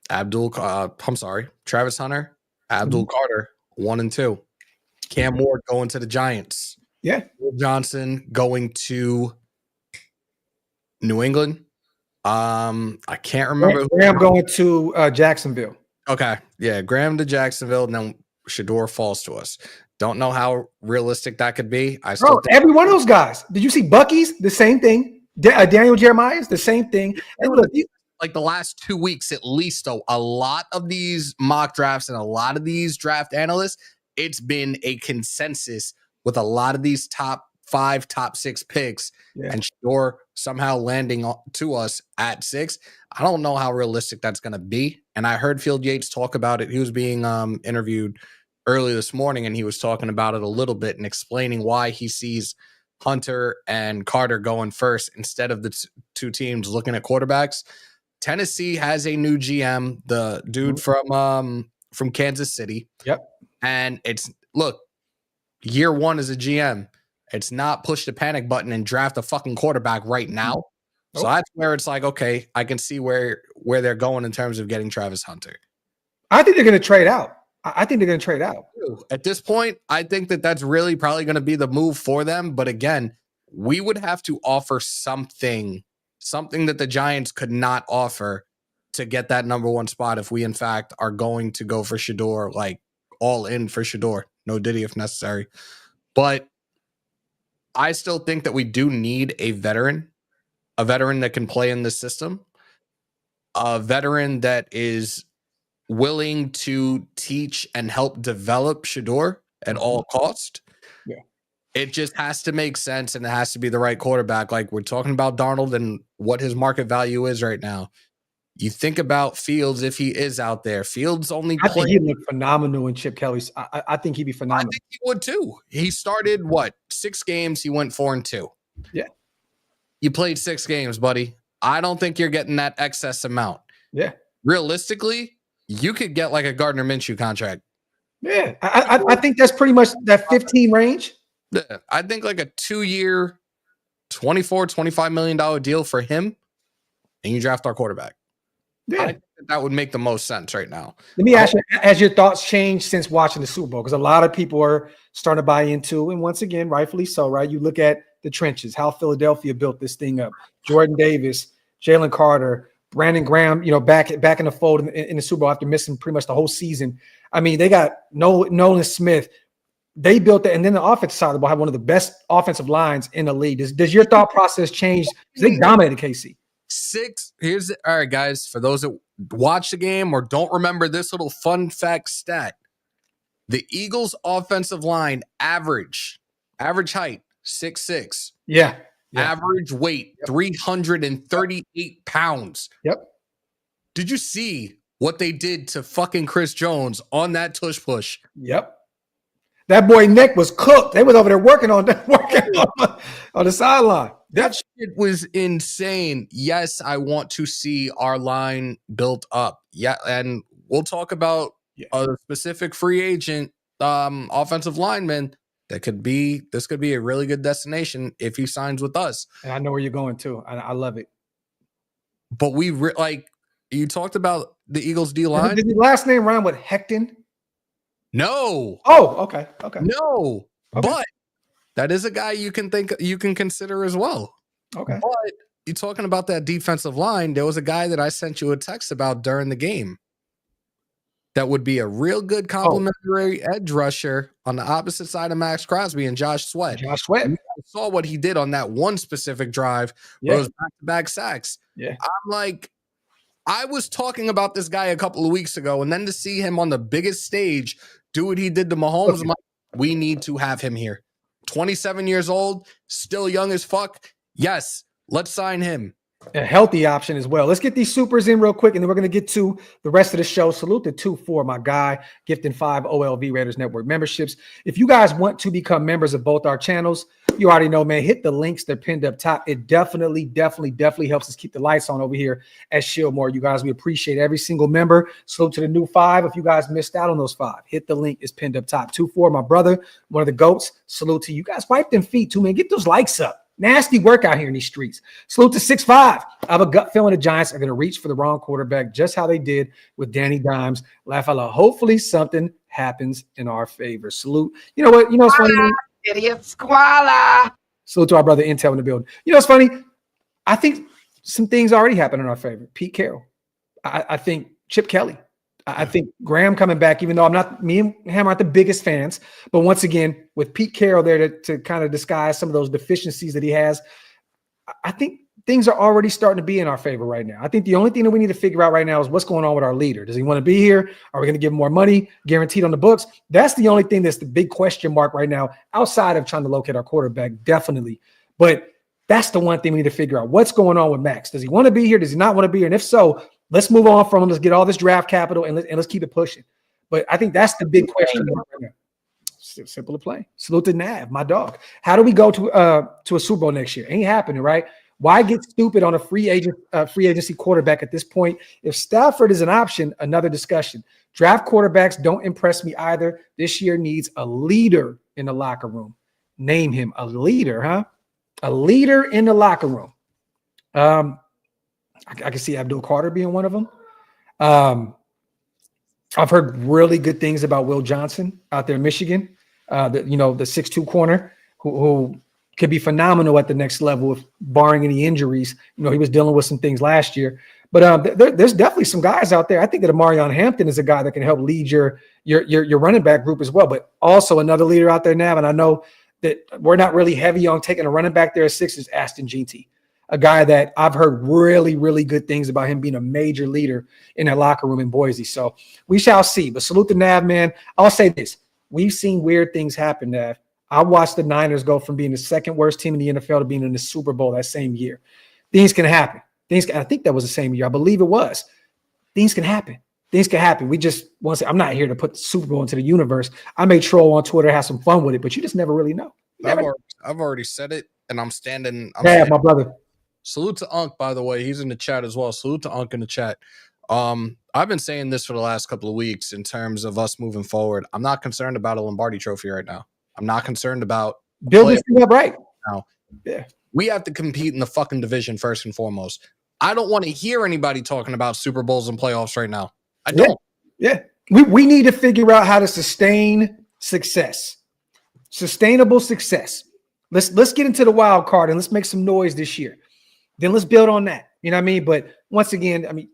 Travis Hunter, Abdul Carter, 1 and 2. Cam Ward going to the Giants. Yeah. Will Johnson going to New England. I can't remember. Graham going to Jacksonville. Okay. Yeah. Graham to Jacksonville. And then Shador falls to us. Don't know how realistic that could be. Every one of those guys. Did you see Bucky's? The same thing. Daniel Jeremiah's the same thing. And look, like the last 2 weeks, at least, though, a lot of these mock drafts and a lot of these draft analysts, it's been a consensus with a lot of these top 5, top 6 picks, and Shador somehow landing to us at 6. I don't know how realistic that's going to be. And I heard Field Yates talk about it. He was being interviewed early this morning, and he was talking about it a little bit and explaining why he sees Hunter and Carter going first instead of the two teams looking at quarterbacks. Tennessee has a new GM, the dude from Kansas City. Yep. And year 1 as a GM. It's not push the panic button and draft a fucking quarterback right now. So that's where it's like, okay, I can see where they're going in terms of getting Travis Hunter. I think they're going to trade out. I think they're going to trade out. At this point, I think that's really probably going to be the move for them. But again, we would have to offer something that the Giants could not offer to get that number 1 spot if we, in fact, are going to go for Shador, like all in for Shador. No Diddy if necessary. But I still think that we do need a veteran that can play in this system, a veteran that is willing to teach and help develop Shador at all cost. Yeah. It just has to make sense, and it has to be the right quarterback. Like, we're talking about Darnold and what his market value is right now. You think about Fields if he is out there. Fields only I think he'd look phenomenal in Chip Kelly's. I think he'd be phenomenal. I think he would too. He started 6 games. He went 4-2. Yeah. You played 6 games, buddy. I don't think you're getting that excess amount. Yeah. Realistically, you could get like a Gardner Minshew contract. Yeah. I think that's pretty much that 15 range. Yeah. I think like a 2-year, $24-25 million deal for him, and you draft our quarterback. Yeah. I think that would make the most sense right now. Let me ask you, has your thoughts changed since watching the Super Bowl? Because a lot of people are starting to buy into, and once again, rightfully so, right? You look at the trenches, how Philadelphia built this thing up. Jordan Davis, Jalen Carter, Brandon Graham, back in the fold in the Super Bowl after missing pretty much the whole season. I mean, they got Nolan Smith. They built that, and then the offensive side of the ball had one of the best offensive lines in the league. Does your thought process change? They dominated KC. All right, guys, for those that watch the game or don't remember this little fun fact stat, the Eagles offensive line average height, 6'6". Yeah. Average weight, 338 pounds. Yep. Did you see what they did to fucking Chris Jones on that tush push? Yep. That boy neck was cooked. They was over there working on the sideline. That shit was insane. Yes, I want to see our line built up. Yeah, and we'll talk about a specific free agent, offensive lineman this could be a really good destination if he signs with us. And I know where you're going too. I love it. But you talked about the Eagles D line. Did the last name rhyme with Hecton? No. Oh, okay. No. Okay. But that is a guy you can consider as well. Okay. But you're talking about that defensive line. There was a guy that I sent you a text about during the game that would be a real good complimentary edge rusher on the opposite side of Max Crosby and Josh Sweat. Josh Sweat. I saw what he did on that one specific drive where it was back-to-back sacks. Yeah. I'm like, I was talking about this guy a couple of weeks ago, and then to see him on the biggest stage do what he did to Mahomes, I'm like, we need to have him here. 27 years old, still young as fuck. Yes, let's sign him. A healthy option as well. Let's get these supers in real quick, and then we're going to get to the rest of the show. Salute to 2-4, my guy, gifting 5 OLV Raiders Network memberships. If you guys want to become members of both our channels, you already know, man, hit the links. They're pinned up top. It definitely helps us keep the lights on over here at Shieldmore. You guys, we appreciate every single member. Salute to the new 5. If you guys missed out on those 5, hit the link. It's pinned up top. 2-4, my brother, one of the GOATs. Salute to you guys. Wipe them feet too, man. Get those likes up. Nasty work out here in these streets. Salute to 6-5. I have a gut feeling the Giants are going to reach for the wrong quarterback, just how they did with Danny Dimes. Laugh out loud. Hopefully something happens in our favor. Salute. You know what? You know what's funny? Idiot squalor. Salute to our brother Intel in the building. You know what's funny? I think some things already happened in our favor. Pete Carroll. I think Chip Kelly. I think Graham coming back, even though me and him aren't the biggest fans, but once again, with Pete Carroll there to kind of disguise some of those deficiencies that he has, I think things are already starting to be in our favor right now. I think the only thing that we need to figure out right now is what's going on with our leader. Does he want to be here? Are we going to give him more money guaranteed on the books? That's the only thing that's the big question mark right now, outside of trying to locate our quarterback, definitely. But that's the one thing we need to figure out. What's going on with Max? Does he want to be here? Does he not want to be here? And if so, let's move on from him. Let's get all this draft capital and let's keep it pushing. But I think that's the big question mark right now. Simple to play. Salute to Nav, my dog. How do we go to a Super Bowl next year? Ain't happening, right? Why get stupid on a free agency quarterback at this point? If Stafford is an option, another discussion. Draft quarterbacks don't impress me either. This year needs a leader in the locker room. Name him. A leader, huh? A leader in the locker room. I can see Abdul Carter being one of them. I've heard really good things about Will Johnson out there in Michigan. The 6'2" corner who could be phenomenal at the next level, if barring any injuries. You know, he was dealing with some things last year. But there's definitely some guys out there. I think that Amarion Hampton is a guy that can help lead your running back group as well. But also another leader out there, Nav, and I know that we're not really heavy on taking a running back there at 6 is Aston Jeanty. A guy that I've heard really, really good things about him being a major leader in that locker room in Boise. So we shall see. But salute to Nav, man. I'll say this. We've seen weird things happen, Nav. I watched the Niners go from being the second worst team in the NFL to being in the Super Bowl that same year. Things can happen. I think that was the same year. I believe it was. Things can happen. Things can happen. We just want to say, I'm not here to put the Super Bowl into the universe. I may troll on Twitter, have some fun with it, but you just never really know. I've already said it, and I'm standing. My brother. Salute to Unk, by the way. He's in the chat as well. Salute to Unk in the chat. I've been saying this for the last couple of weeks in terms of us moving forward. I'm not concerned about a Lombardi trophy right now. I'm not concerned about build this thing up right now. Yeah. We have to compete in the fucking division first and foremost. I don't want to hear anybody talking about Super Bowls and playoffs right now. I don't. Yeah. We need to figure out how to sustain success. Sustainable success. Let's get into the wild card and let's make some noise this year. Then let's build on that. You know what I mean? But once again, I mean,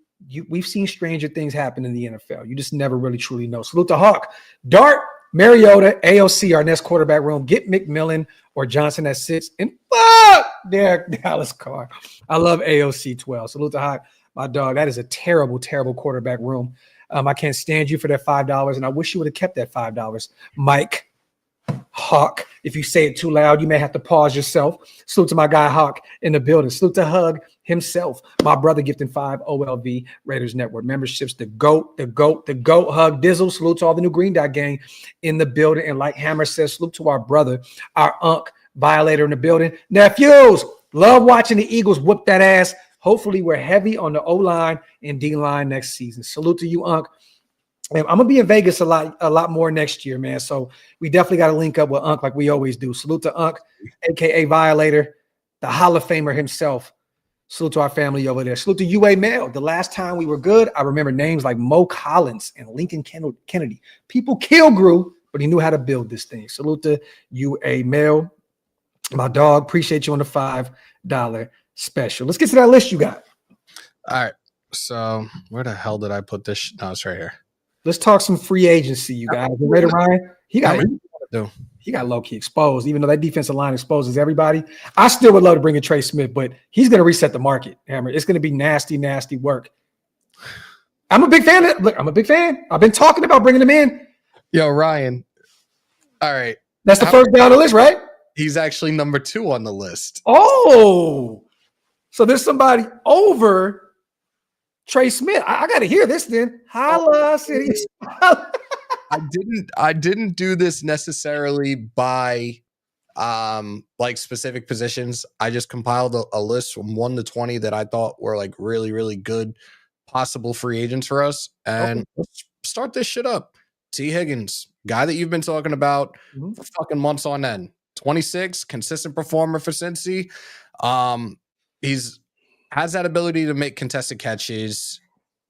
we've seen stranger things happen in the NFL. You just never really truly know. Salute to Hawk. Dart, Mariota, AOC, our next quarterback room. Get McMillan or Johnson at 6. And fuck Derek Dallas Carr. I love AOC 12. Salute to Hawk, my dog. That is a terrible, terrible quarterback room. I can't stand you for that $5, and I wish you would have kept that $5. Mike Hawk. If you say it too loud, you may have to pause yourself. Salute to my guy Hawk in the building. Salute to Hug, himself, my brother gifting 5 OLV Raiders Network memberships. The GOAT hug Dizzle. Salute to all the new Green Dot gang in the building. And like Hammer says, salute to our brother, our Unc Violator in the building. Nephews, love watching the Eagles whoop that ass. Hopefully we're heavy on the O-line and D-line next season. Salute to you, Unc. And I'm going to be in Vegas a lot more next year, man. So we definitely got to link up with Unc like we always do. Salute to Unc, a.k.a. Violator, the Hall of Famer himself. Salute to our family over there. Salute to UA Mail. The last time we were good, I remember names like Mo Collins and Lincoln Kennedy. People kill Gru, but he knew how to build this thing. Salute to UA Mail. My dog, appreciate you on the $5 special. Let's get to that list you got. All right. So where the hell did I put this? No, it's right here. Let's talk some free agency, you guys. You ready, Ryan? He got low-key exposed, even though that defensive line exposes everybody. I still would love to bring in Trey Smith, but he's going to reset the market, Hammer. It's going to be nasty, nasty work. I'm a big fan of it. Look, I'm a big fan. I've been talking about bringing him in. Yo, Ryan. All right. That's the first guy on the list, right? He's actually number 2 on the list. Oh, so there's somebody over Trey Smith. I got to hear this then. Holla, City. I didn't do this necessarily by like specific positions. I just compiled a list from 1 to 20 that I thought were like really, really good possible free agents for us. And let's start this shit up. T. Higgins, guy that you've been talking about for fucking months on end. 26, consistent performer for Cincy. He's has that ability to make contested catches.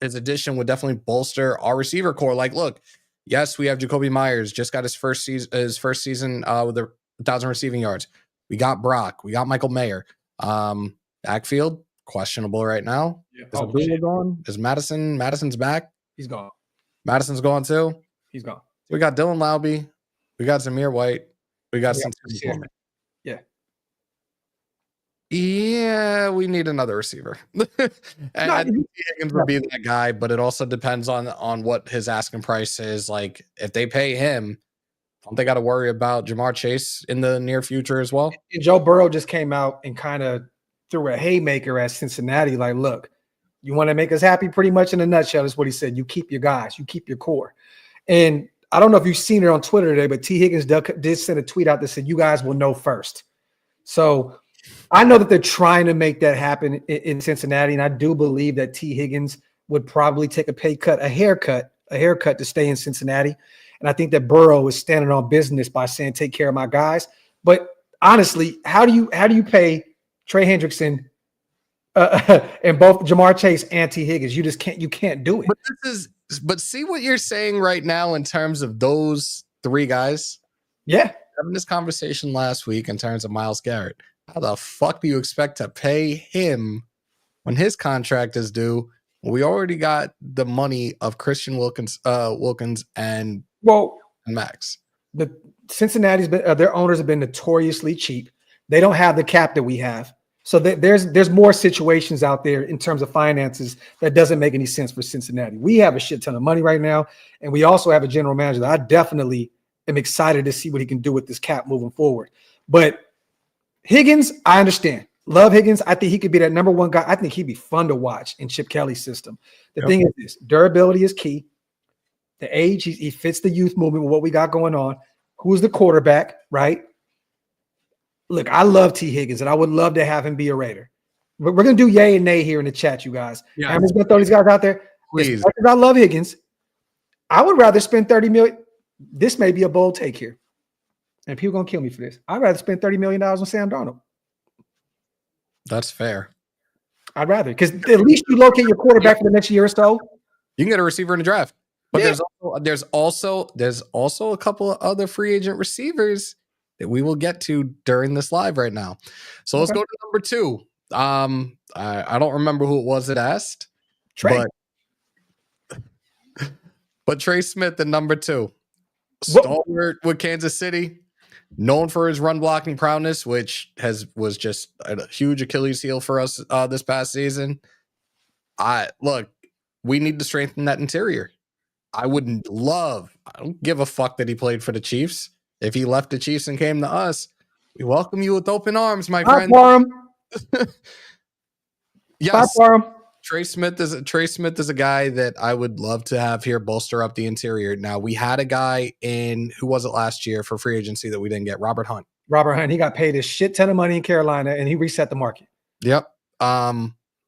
His addition would definitely bolster our receiver core. Like, look, yes, we have Jacoby Myers, just got his first season with 1,000 receiving yards. We got Brock. We got Michael Mayer. Backfield, questionable right now. Yeah. Is Abdullah gone? Is Madison? Madison's back? He's gone. Madison's gone too? He's gone. We got Dylan Laube. We got Zamir White. We got some. Yeah, we need another receiver. And I think Higgins would be that guy, but it also depends on what his asking price is. Like, if they pay him, don't they got to worry about Jamar Chase in the near future as well? And Joe Burrow just came out and kind of threw a haymaker at Cincinnati. Like, look, you want to make us happy? Pretty much in a nutshell, is what he said. You keep your guys. You keep your core. And I don't know if you've seen it on Twitter today, but T. Higgins did send a tweet out that said, you guys will know first. So I know that they're trying to make that happen in Cincinnati, and I do believe that T. Higgins would probably take a pay cut, a haircut to stay in Cincinnati. And I think that Burrow is standing on business by saying, take care of my guys. But honestly, how do you pay Trey Hendrickson and both Jamar Chase and T. Higgins? You just can't do it. But see what you're saying right now in terms of those 3 guys? Yeah. Having this conversation last week in terms of Myles Garrett. How the fuck do you expect to pay him when his contract is due? We already got the money of Christian Wilkins and Max. The Cincinnati's been their owners have been notoriously cheap. They don't have the cap that we have. So there's more situations out there in terms of finances that doesn't make any sense for Cincinnati. We have a shit ton of money right now, and we also have a general manager that I definitely am excited to see what he can do with this cap moving forward. But Higgins, I understand. Love Higgins. I think he could be that number 1 guy. I think he'd be fun to watch in Chip Kelly's system. The thing is this, durability is key. The age, he fits the youth movement with what we got going on. Who's the quarterback, right? Look, I love T. Higgins, and I would love to have him be a Raider. We're going to do yay and nay here in the chat, you guys. Yeah. I'm just going to throw these guys out there. Please. As much as I love Higgins, I would rather spend $30 million. This may be a bold take here, and people are going to kill me for this. I'd rather spend $30 million on Sam Darnold. That's fair. I'd rather, because at least you locate your quarterback for the next year or so. You can get a receiver in the draft. But there's also a couple of other free agent receivers that we will get to during this live right now. So let's go to number 2. I don't remember who it was that asked. Trey. But Trey Smith at number 2. Stalwart with Kansas City, known for his run blocking prowess, which was just a huge Achilles heel for us this past season. We need to strengthen that interior. I don't give a fuck that he played for the Chiefs. If he left the Chiefs and came to us, we welcome you with open arms, my friend. Yes. for him. Trey Smith is a guy that I would love to have here bolster up the interior. Now, we had a guy in, who was it last year for free agency that we didn't get? Robert Hunt. Robert Hunt, he got paid a shit ton of money in Carolina, and he reset the market. Yep.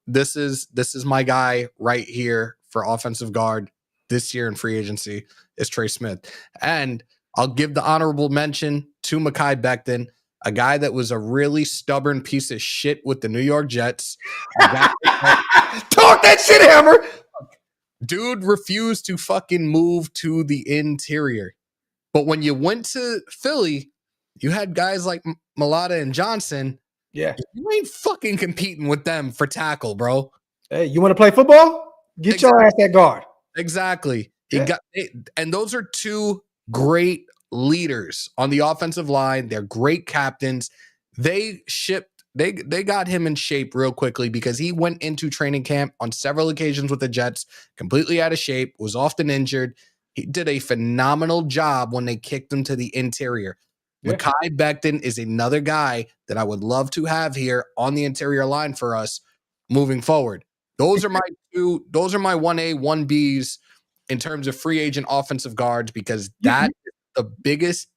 This is my guy right here for offensive guard this year in free agency is Trey Smith. And I'll give the honorable mention to Mekhi Becton, a guy that was a really stubborn piece of shit with the New York Jets. Talk that shit, Hammer. Dude refused to fucking move to the interior. But when you went to Philly, you had guys like Malata and Johnson. Yeah. You ain't fucking competing with them for tackle, bro. Hey, you want to play football? Get your ass that guard. Exactly. Yeah. And those are two great leaders on the offensive line. They're great captains. They got him in shape real quickly because he went into training camp on several occasions with the Jets, completely out of shape, was often injured. He did a phenomenal job when they kicked him to the interior. Yeah. Mekhi Becton is another guy that I would love to have here on the interior line for us moving forward. Those are my 1A, 1Bs in terms of free agent offensive guards because that is the biggest.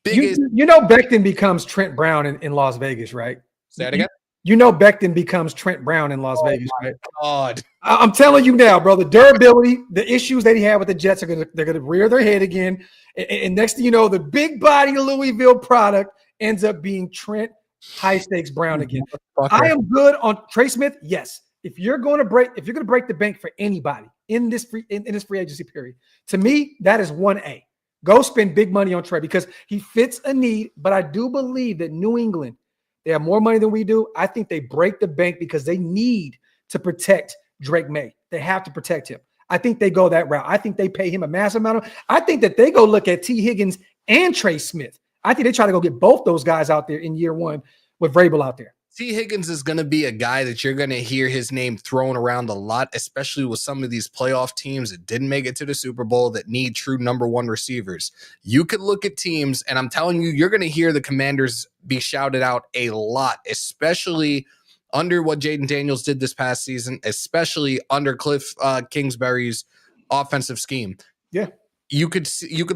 You know Becton becomes Trent Brown in Las Vegas, right? Say that again? You know Becton becomes Trent Brown in Las Vegas, right? God. I'm telling you now, bro, the durability, the issues that he had with the Jets they're gonna rear their head again. And next thing you know, the big body Louisville product ends up being Trent high stakes Brown again. I am good on Trey Smith. Yes. If you're gonna break the bank for anybody in this free agency period, to me, that is 1A. Go spend big money on Trey because he fits a need. But I do believe that New England, they have more money than we do. I think they break the bank because they need to protect Drake May. They have to protect him. I think they go that route. I think they pay him a massive amount I think that they go look at T. Higgins and Trey Smith. I think they try to go get both those guys out there in year one with Vrabel out there. T. Higgins is going to be a guy that you're going to hear his name thrown around a lot, especially with some of these playoff teams that didn't make it to the Super Bowl that need true number one receivers. You could look at teams, and I'm telling you, you're going to hear the Commanders be shouted out a lot, especially under what Jaden Daniels did this past season, especially under Cliff Kingsbury's offensive scheme. Yeah. You could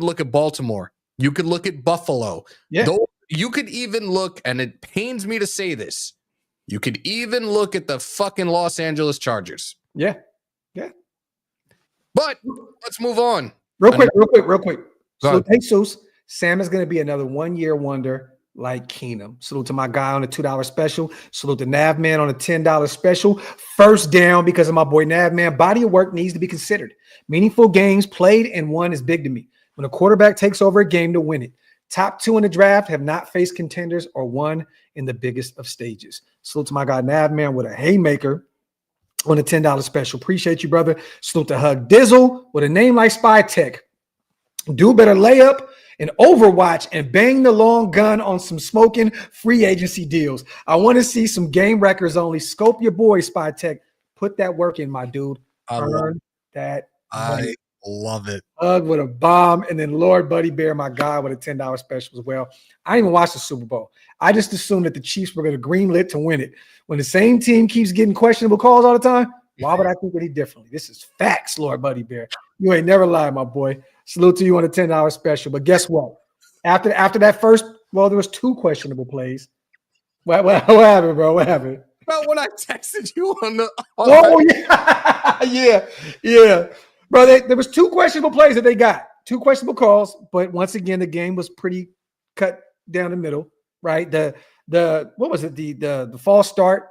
look at Baltimore. You could look at Buffalo. Yeah. You could even look, and it pains me to say this, you could even look at the fucking Los Angeles Chargers. Yeah. Yeah. But let's move on. Real quick. Salute Jesus. Sam is going to be another 1 year wonder like Keenum. Salute to my guy on a $2 special. Salute to Navman on a $10 special. First down because of my boy Navman. Body of work needs to be considered. Meaningful games played and won is big to me. When a quarterback takes over a game to win it. Top 2 in the draft have not faced contenders or won in the biggest of stages. Salute to my guy Navman with a haymaker on a $10 special. Appreciate you, brother. Salute to Hug Dizzle with a name like Spy Tech. Do better layup and Overwatch and bang the long gun on some smoking free agency deals. I want to see some game records only. Scope your boy, Spy Tech. Put that work in, my dude. Earn that money. I love it. Hug with a bomb, and then Lord Buddy Bear, my guy, with a $10 special as well. I didn't even watch the Super Bowl. I just assumed that the Chiefs were going to greenlit to win it. When the same team keeps getting questionable calls all the time, why would I think any differently? This is facts, Lord Buddy Bear. You ain't never lied, my boy. Salute to you on a $10 special. But guess what? After that first, well, there was 2 questionable plays. What happened, bro? What happened? Well, when I texted you yeah. Bro, there was 2 questionable plays that they got, 2 questionable calls, but once again, the game was pretty cut down the middle, right? The what was it? The false start,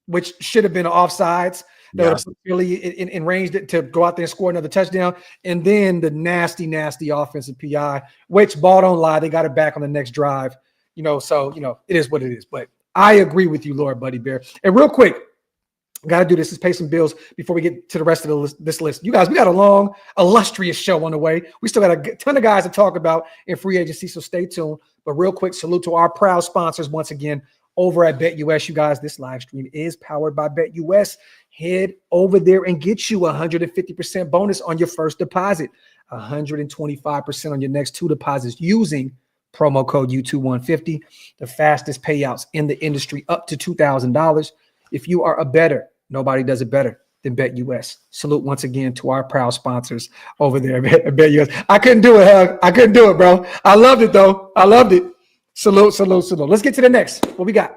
which should have been offsides. That was really in range to go out there and score another touchdown, and then the nasty offensive PI, which ball don't lie, they got it back on the next drive. So it is what it is. But I agree with you, Lord Buddy Bear. And real quick. Got to do this. Let's pay some bills before we get to the rest of this list. You guys, we got a long, illustrious show on the way. We still got a ton of guys to talk about in free agency, so stay tuned. But real quick, salute to our proud sponsors once again over at BetUS. You guys, this live stream is powered by BetUS. Head over there and get you 150% bonus on your first deposit, 125% on your next 2 deposits using promo code U2150. The fastest payouts in the industry, up to $2,000. If you are a bettor, Nobody does it better than BetUS. Salute once again to our proud sponsors over there at BetUS. I couldn't do it, Hug. I couldn't do it, bro. I loved it, though. I loved it. Salute, salute, salute. Let's get to the next. What we got?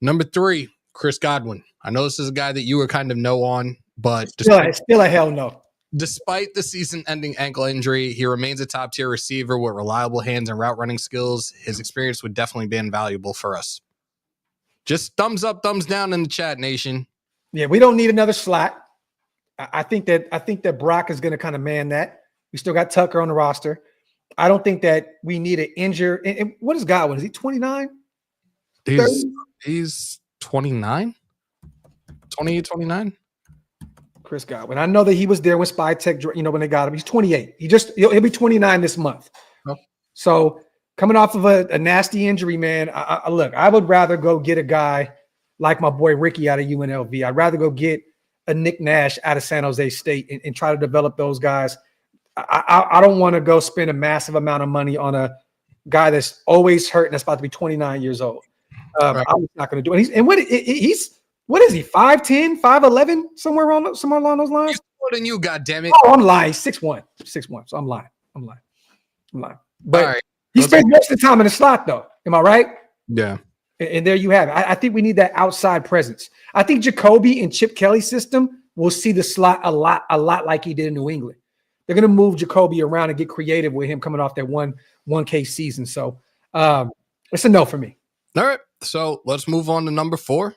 Number 3, Chris Godwin. I know this is a guy that you were kind of no on, but still a hell no. Despite the season-ending ankle injury, he remains a top-tier receiver with reliable hands and route-running skills. His experience would definitely be invaluable for us. Just thumbs up, thumbs down in the chat, nation. Yeah, we don't need another slot. I think that Brock is going to kind of man that. We still got Tucker on the roster. I don't think that we need an injured. And what is Godwin? Is he 29? He's 29? 28, 29? Chris Godwin. I know that he was there when Spy Tech, when they got him. He's 28. He'll be 29 this month. Oh. So coming off of a nasty injury, man, look, I would rather go get a guy like my boy Ricky out of UNLV. I'd rather go get a Nick Nash out of San Jose State and try to develop those guys. I don't want to go spend a massive amount of money on a guy that's always hurt and that's about to be 29 years old. Right. I'm not going to do it. What is he? 5'10", 5'11", somewhere along those lines? He's more than you, goddammit. Oh, I'm lying. 6'1". So I'm lying. But right. He spent most of the time in the slot, though. Am I right? Yeah. And there you have it. I think we need that outside presence. I think Jacoby and Chip Kelly's system will see the slot a lot like he did in New England. They're going to move Jacoby around and get creative with him coming off that 1K season. So it's a no for me. All right. So let's move on to number 4.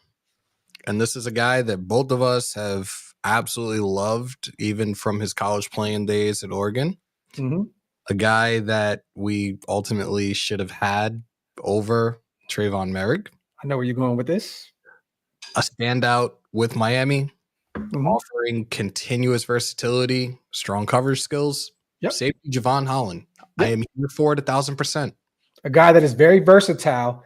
And this is a guy that both of us have absolutely loved, even from his college playing days at Oregon. Mm-hmm. A guy that we ultimately should have had over Trayvon Merrick. I know where you're going with this. A standout with Miami, offering continuous versatility, strong coverage skills. Yep. Safety Javon Holland. Yep. I am here for it 1,000%. A guy that is very versatile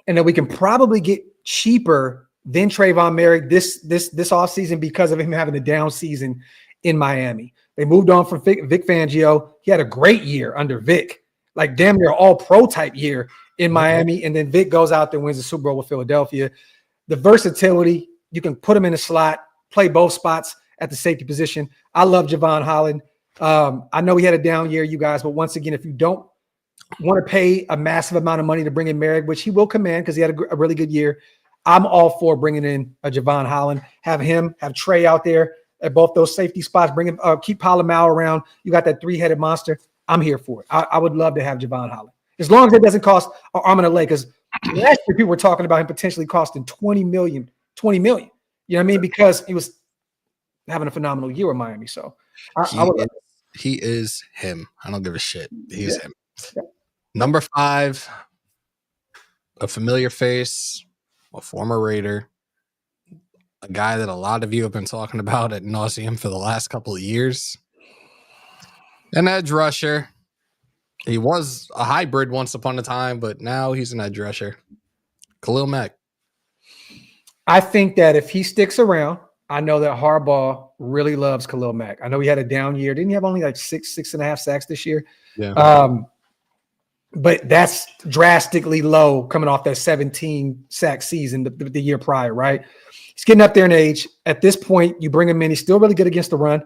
and that we can probably get cheaper than Trayvon Merrick this offseason because of him having a down season in Miami. They moved on from Vic Fangio. He had a great year under Vic, like damn near all-pro type year in Miami. And then Vic goes out there and wins the Super Bowl with Philadelphia. The versatility, you can put him in the slot, play both spots at the safety position. I love Javon Holland. I know he had a down year, you guys, but once again, if you don't want to pay a massive amount of money to bring in Merrick, which he will command because he had a really good year, I'm all for bringing in a Javon Holland. Have Trey out there at both those safety spots. Bring him, keep Palomau around. You got that 3-headed monster. I'm here for it. I would love to have Javon Holland as long as it doesn't cost an arm and a leg. Because last year people were talking about him potentially costing $20 million. You know what I mean? Because he was having a phenomenal year with Miami. So he is him. I don't give a shit. He's him. Yeah. Number 5, a familiar face. A former Raider, a guy that a lot of you have been talking about ad nauseum for the last couple of years. An edge rusher. He was a hybrid once upon a time, but now he's an edge rusher. Khalil Mack. I think that if he sticks around, I know that Harbaugh really loves Khalil Mack. I know he had a down year. Didn't he have only like 6.5 sacks this year? Yeah. But that's drastically low coming off that 17 sack season the year prior, right? He's getting up there in age. At this point, you bring him in. He's still really good against the run.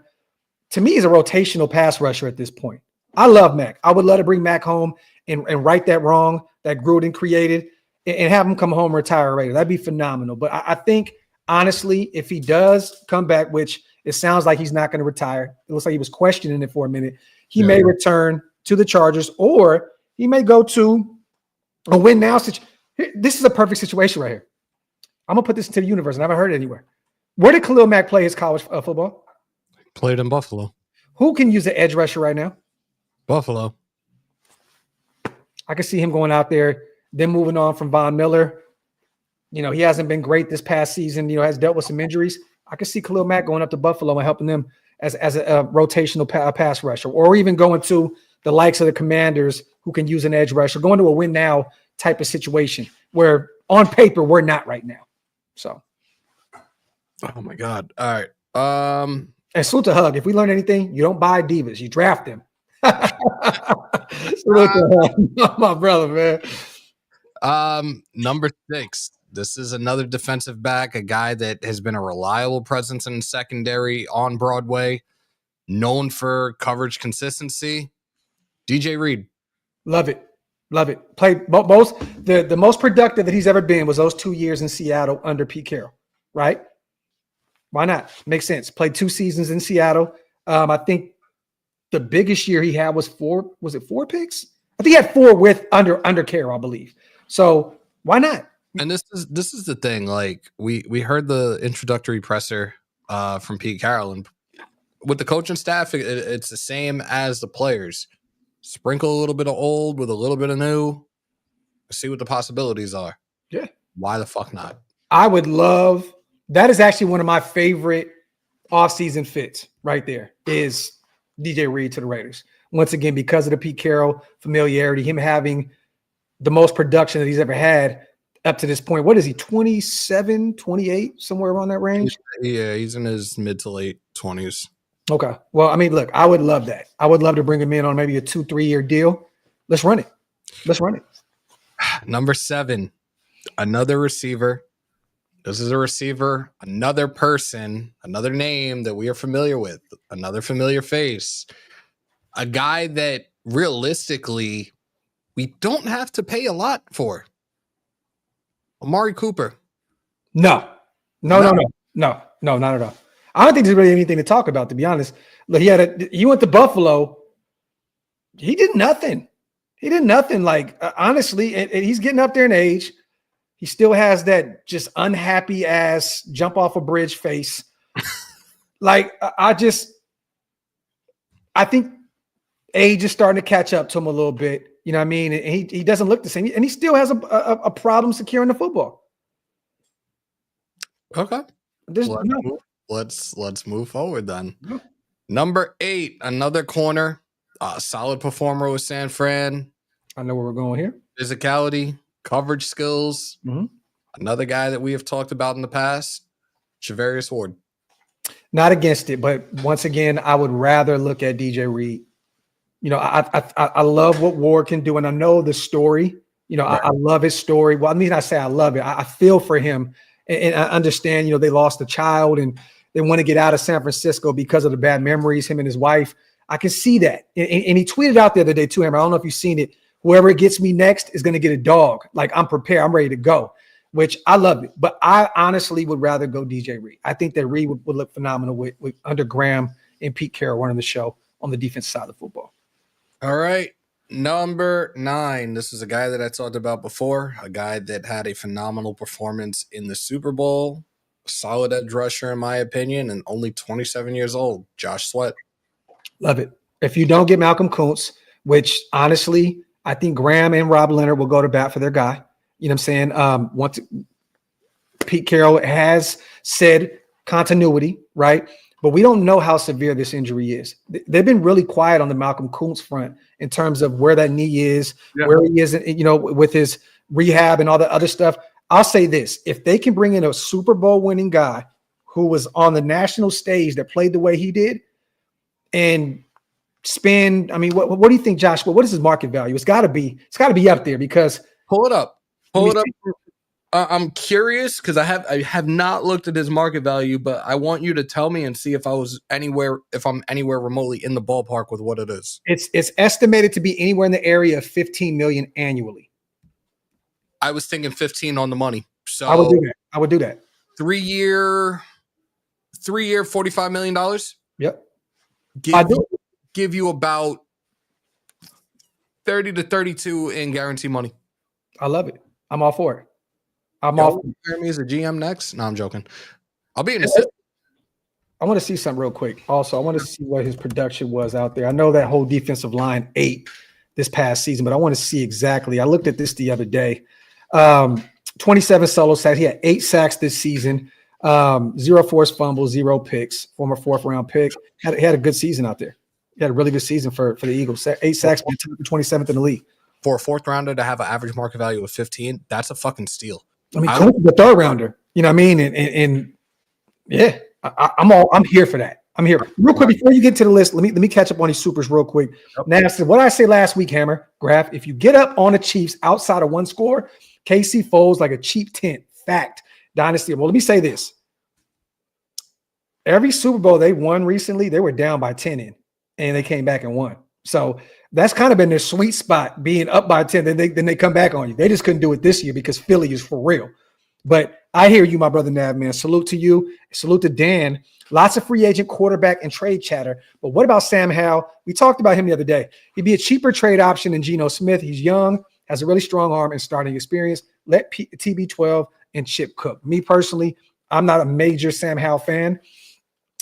To me, he's a rotational pass rusher at this point. I love Mack. I would love to bring Mack home and right that wrong that Gruden created and have him come home and retire a Raider. That'd be phenomenal. But I think, honestly, if he does come back, which it sounds like he's not going to retire. It looks like he was questioning it for a minute. He may return to the Chargers, or he may go to a win now situation. This is a perfect situation right here. I'm going to put this into the universe, and I haven't heard it anywhere. Where did Khalil Mack play his college football? Played in Buffalo. Who can use an edge rusher right now? Buffalo. I can see him going out there, then moving on from Von Miller. He hasn't been great this past season, has dealt with some injuries. I can see Khalil Mack going up to Buffalo and helping them as a rotational pass rusher, or even going to the likes of the Commanders who can use an edge rusher, going to a win now type of situation where on paper we're not right now. So, oh my God. All right. And salute to Hug. If we learn anything, you don't buy divas, you draft them. Salute to Hug. My brother, man. Number 6, This is another defensive back, a guy that has been a reliable presence in secondary on Broadway, known for coverage consistency. DJ Reed. Love it. Love it. Played most the most productive that he's ever been was those 2 years in Seattle under Pete Carroll, right? Why not? Makes sense. Played 2 seasons in Seattle. I think the biggest year he had was 4. Was it 4 picks? I think he had 4 with under Carroll, I believe. So why not? And this is the thing. Like we heard the introductory presser from Pete Carroll, and with the coaching staff, it's the same as the players. Sprinkle a little bit of old with a little bit of new. See what the possibilities are. Yeah. Why the fuck not? I would love that. Is actually one of my favorite offseason fits right there is DJ Reed to the Raiders. Once again, because of the Pete Carroll familiarity, him having the most production that he's ever had up to this point. What is he, 27, 28, somewhere around that range? Yeah, he's in his mid to late 20s. Okay. Well, I mean, look, I would love that. I would love to bring him in on maybe a 2-3 year deal. Let's run it. Let's run it. Number 7, another receiver. This is a receiver, another person, another name that we are familiar with, another familiar face, a guy that realistically we don't have to pay a lot for. Amari Cooper. No, not at all. I don't think there's really anything to talk about, to be honest. Look, he went to Buffalo. He did nothing. Like, honestly, and he's getting up there in age. He still has that just unhappy ass jump off a bridge face. Like, I think age is starting to catch up to him a little bit. You know what I mean? And he doesn't look the same. And he still has a problem securing the football. Okay. Let's move forward then. Yeah. Number 8, another corner, solid performer with San Fran. I know where we're going here. Physicality, coverage skills. Mm-hmm. Another guy that we have talked about in the past, Charvarius Ward. Not against it, but once again, I would rather look at DJ Reed. You know, I love what Ward can do, and I know the story. You know, right. I love his story. Well, I mean, I say I love it. I feel for him, and I understand. You know, they lost a child, and they want to get out of San Francisco because of the bad memories. Him and his wife. I can see that, and he tweeted out the other day too. Hammer, I don't know if you've seen it. Whoever gets me next is going to get a dog. Like, I'm prepared. I'm ready to go. Which I love it, but I honestly would rather go DJ Reed. I think that Reed would look phenomenal with under Graham and Pete Carroll running the show on the defense side of the football. All right. Number 9. This is a guy that I talked about before, a guy that had a phenomenal performance in the Super Bowl, a solid edge rusher in my opinion, and only 27 years old, Josh Sweat. Love it. If you don't get Malcolm Kuntz, which honestly, I think Graham and Rob Leonard will go to bat for their guy. You know what I'm saying? Once Pete Carroll has said continuity, right? But we don't know how severe this injury is. They've been really quiet on the Malcolm Kuntz front in terms of where that knee is, where he is, you know, with his rehab and all the other stuff. I'll say this. If they can bring in a Super Bowl winning guy who was on the national stage that played the way he did and spend, I mean, what do you think, Josh? What is his market value? It's got to be up there because pull it up. I'm curious because I have not looked at his market value, but I want you to tell me and see if I'm anywhere remotely in the ballpark with what it is. It's estimated to be anywhere in the area of $15 million annually. I was thinking 15 on the money. So I would do that. 3 year, $45 million. Yep. Give you about 30 to 32 in guarantee money. I love it. I'm all for it. Hire me as a GM next. No, I'm joking. I'll be an assistant. I want to see something real quick. Also, I want to see what his production was out there. I know that whole defensive line ate this past season, but I want to see exactly. I looked at this the other day. 27 solo sacks. He had 8 sacks this season. 0 forced fumbles, 0 picks. Former 4th round pick. He had a good season out there. He had a really good season for the Eagles. 8 sacks, 27th in the league. For a 4th rounder to have an average market value of 15, that's a fucking steal. I mean, the 3rd rounder, you know what I mean? And yeah, I'm here for that. I'm here. Real quick, before you get to the list, let me catch up on these supers real quick. Yep. Now, what I say last week, Hammer, Graphk, if you get up on the Chiefs outside of 1 score, KC folds like a cheap tent fact. Dynasty. Well, let me say this. Every Super Bowl they won recently, they were down by 10 and they came back and won. So that's kind of been their sweet spot, being up by 10. Then they come back on you. They just couldn't do it this year because Philly is for real. But I hear you, my brother Nav, man. Salute to you. Salute to Dan. Lots of free agent quarterback and trade chatter. But what about Sam Howell? We talked about him the other day. He'd be a cheaper trade option than Geno Smith. He's young, has a really strong arm and starting experience. Let TB12 and Chip cook. Me personally, I'm not a major Sam Howell fan.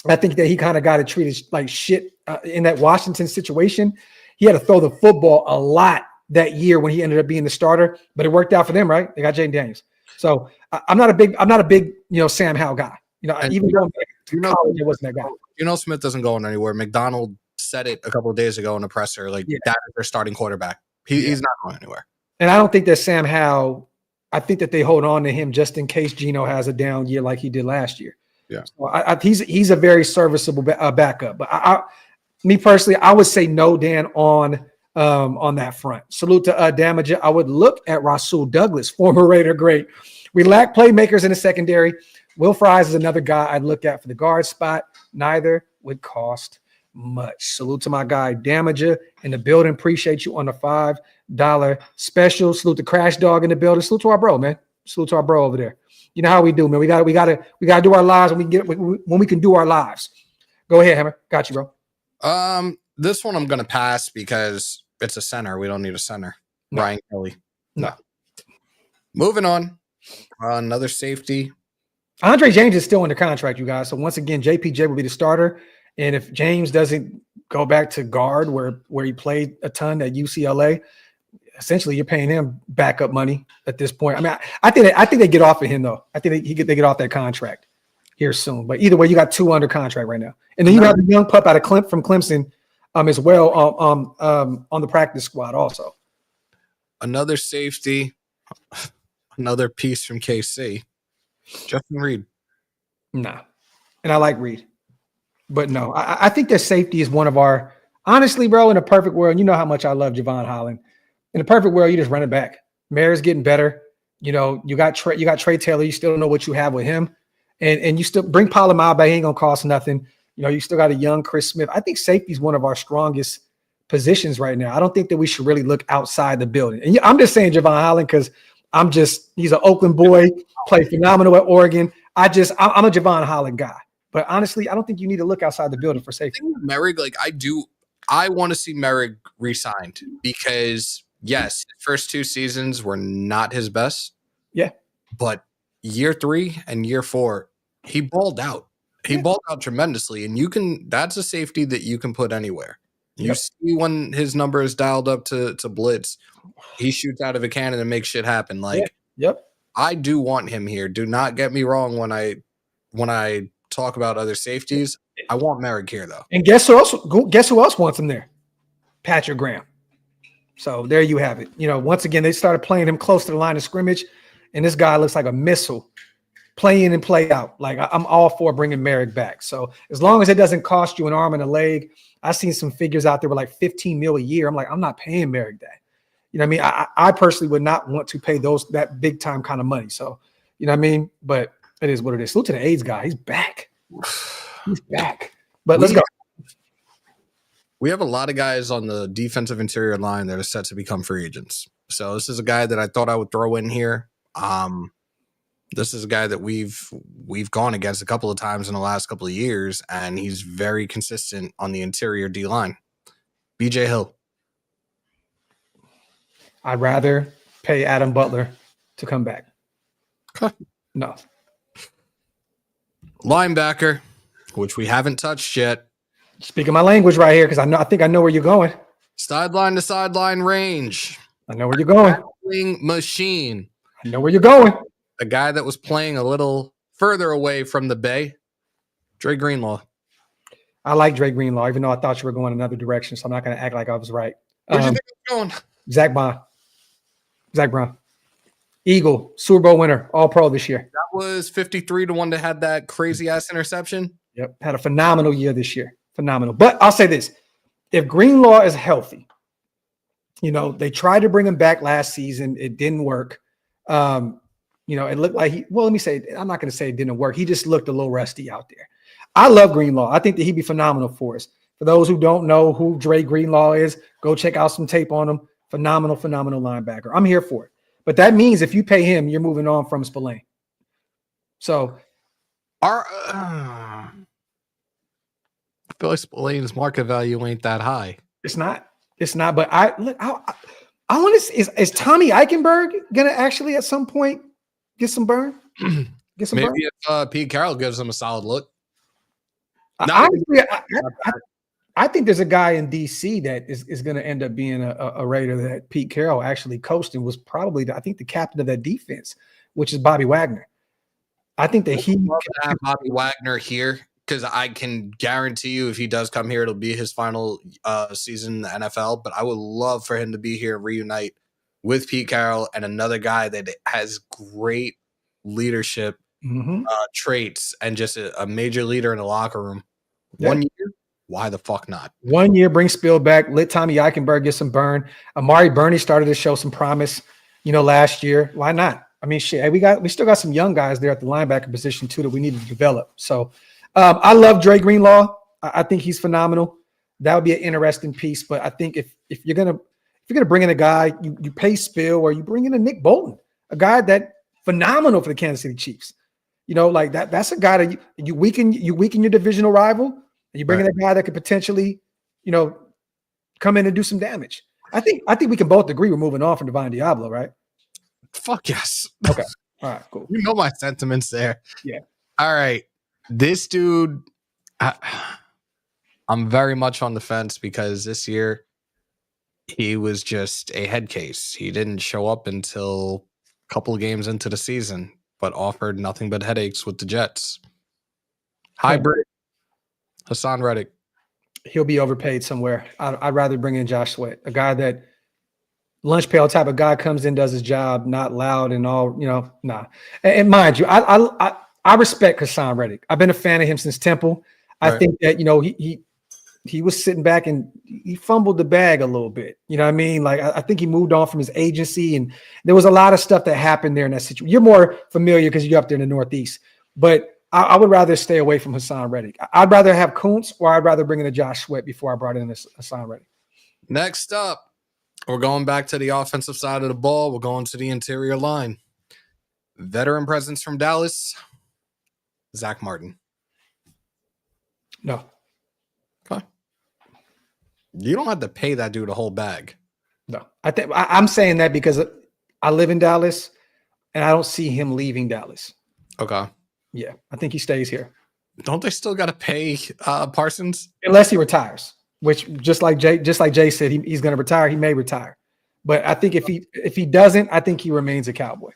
I think that he kind of got it treated like shit in that Washington situation. He had to throw the football a lot that year when he ended up being the starter, but it worked out for them, right? They got Jaden Daniels. So I'm not a big, Sam Howell guy. Even going back to college, it wasn't that guy. Smith doesn't go anywhere. McDonald said it a couple of days ago in a presser, that is their starting quarterback. He's not going anywhere. And I don't think that Sam Howell, I think that they hold on to him just in case Geno has a down year like he did last year. Yeah, so he's a very serviceable backup. But me personally, I would say no, Dan, on that front. Salute to Damager. I would look at Rasul Douglas, former Raider great. We lack playmakers in the secondary. Will Fries is another guy I'd look at for the guard spot. Neither would cost much. Salute to my guy Damager in the building. Appreciate you on the $5 special. Salute to Crash Dog in the building. Salute to our bro, man. Salute to our bro over there. You know how we do, man. We gotta do our lives when we can do our lives. Go ahead, Hammer. Got you, bro. This one I'm gonna pass because it's a center. We don't need a center. No. Ryan Kelly. No. Moving on. Another safety. Andre James is still under contract, you guys. So once again, JPJ will be the starter. And if James doesn't go back to guard where he played a ton at UCLA, essentially you're paying him backup money at this point. I mean, I think they get off of him though. I think they get off that contract here soon. But either way, you got two under contract right now, and then you have the young pup out of from Clemson, as well on the practice squad also. Another safety, another piece from KC, Justin Reed. Nah, and I like Reed, but no, I think that safety is one of our. Honestly, bro, in a perfect world, you know how much I love Javon Holland. In a perfect world, you just run it back. Mayer's getting better. You got Trey Taylor. You still don't know what you have with him. And you still bring Palomar back. He ain't going to cost nothing. You still got a young Chris Smith. I think safety is one of our strongest positions right now. I don't think that we should really look outside the building. And I'm just saying Javon Holland because he's an Oakland boy, played phenomenal at Oregon. I'm a Javon Holland guy. But honestly, I don't think you need to look outside the building for safety. Merrick, I want to see Merrick re-signed because – yes, his first two seasons were not his best. Yeah. But year 3 and year 4, he balled out. He balled out tremendously. And that's a safety that you can put anywhere. You see when his number is dialed up to blitz, he shoots out of a cannon and makes shit happen. I do want him here. Do not get me wrong when I talk about other safeties. I want Merrick here though. And guess who else wants him there? Patrick Graham. So there you have it. Once again, they started playing him close to the line of scrimmage, and this guy looks like a missile, play in and play out. I'm all for bringing Merrick back. So as long as it doesn't cost you an arm and a leg, I've seen some figures out there with like $15 million a year. I'm like, I'm not paying Merrick that. You know what I mean? I personally would not want to pay that big time kind of money. So, you know what I mean? But it is what it is. Salute to the AIDS guy. He's back. He's back. But let's go. We have a lot of guys on the defensive interior line that are set to become free agents. So this is a guy that I thought I would throw in here. This is a guy that we've gone against a couple of times in the last couple of years, and he's very consistent on the interior D line. BJ Hill. I'd rather pay Adam Butler to come back. No. Linebacker, which we haven't touched yet. Speaking my language right here because I think I know where you're going. Sideline to sideline range. I know where you're going. Machine. I know where you're going. A guy that was playing a little further away from the Bay. Dre Greenlaw. I like Dre Greenlaw, even though I thought you were going another direction, so I'm not going to act like I was right. Where'd you think I was going? Zach Brown. Eagle, Super Bowl winner, All-Pro this year. That was 53 to 1 that had that crazy-ass interception. Yep, had a phenomenal year this year. Phenomenal. But I'll say this. If Greenlaw is healthy, they tried to bring him back last season. It didn't work. It looked like let me say, I'm not going to say it didn't work. He just looked a little rusty out there. I love Greenlaw. I think that he'd be phenomenal for us. For those who don't know who Dre Greenlaw is, go check out some tape on him. Phenomenal linebacker. I'm here for it. But that means if you pay him, you're moving on from Spillane. So I feel like Spillane's market value ain't that high. It's not. But I want to see, is Tommy Eichenberg going to actually at some point get some burn? Maybe if Pete Carroll gives him a solid look. Honestly, I think there's a guy in DC that is going to end up being a Raider that Pete Carroll actually coached and was probably, I think, the captain of that defense, which is Bobby Wagner. I think that he love to have Bobby Wagner here because I can guarantee you if he does come here, it'll be his final season in the NFL. But I would love for him to be here and reunite with Pete Carroll and another guy that has great leadership traits and just a major leader in the locker room. Yeah. 1 year, why the fuck not? 1 year, bring Spill back, let Tommy Eichenberg get some burn. Amari Burney started to show some promise, last year. Why not? I mean, shit, we still got some young guys there at the linebacker position too that we need to develop. So I love Dre Greenlaw. I think he's phenomenal. That would be an interesting piece. But I think if you're gonna bring in a guy, you pay Spill or you bring in a Nick Bolton, a guy that phenomenal for the Kansas City Chiefs. Like that's a guy that you weaken your divisional rival, and you bring in a guy that could potentially, come in and do some damage. I think we can both agree we're moving on from Divine Diablo, right? Fuck yes. Okay. All right, cool. You know my sentiments there. Yeah. All right. This dude, I'm very much on the fence because this year he was just a head case. He didn't show up until a couple of games into the season, but offered nothing but headaches with the Jets. Hybrid, Hassan Reddick. He'll be overpaid somewhere. I'd rather bring in Josh Sweat, a guy that lunch pail type of guy comes in, does his job, not loud and all, nah. And mind you, I respect Hassan Reddick. I've been a fan of him since Temple. I think that, he was sitting back and he fumbled the bag a little bit. You know what I mean? Like, I think he moved on from his agency and there was a lot of stuff that happened there in that situation. You're more familiar because you're up there in the Northeast, but I would rather stay away from Hassan Reddick. I'd rather have Kuntz or I'd rather bring in a Josh Sweat before I brought in this Hassan Reddick. Next up, we're going back to the offensive side of the ball. We're going to the interior line. Veteran presence from Dallas, Zach Martin. No. Okay. You don't have to pay that dude a whole bag. No. I'm saying that because I live in Dallas and I don't see him leaving Dallas. Okay. Yeah, I think he stays here. Don't they still got to pay Parsons? Unless he retires, which just like Jay said, he's going to retire. He may retire. But I think if he doesn't, I think he remains a Cowboy.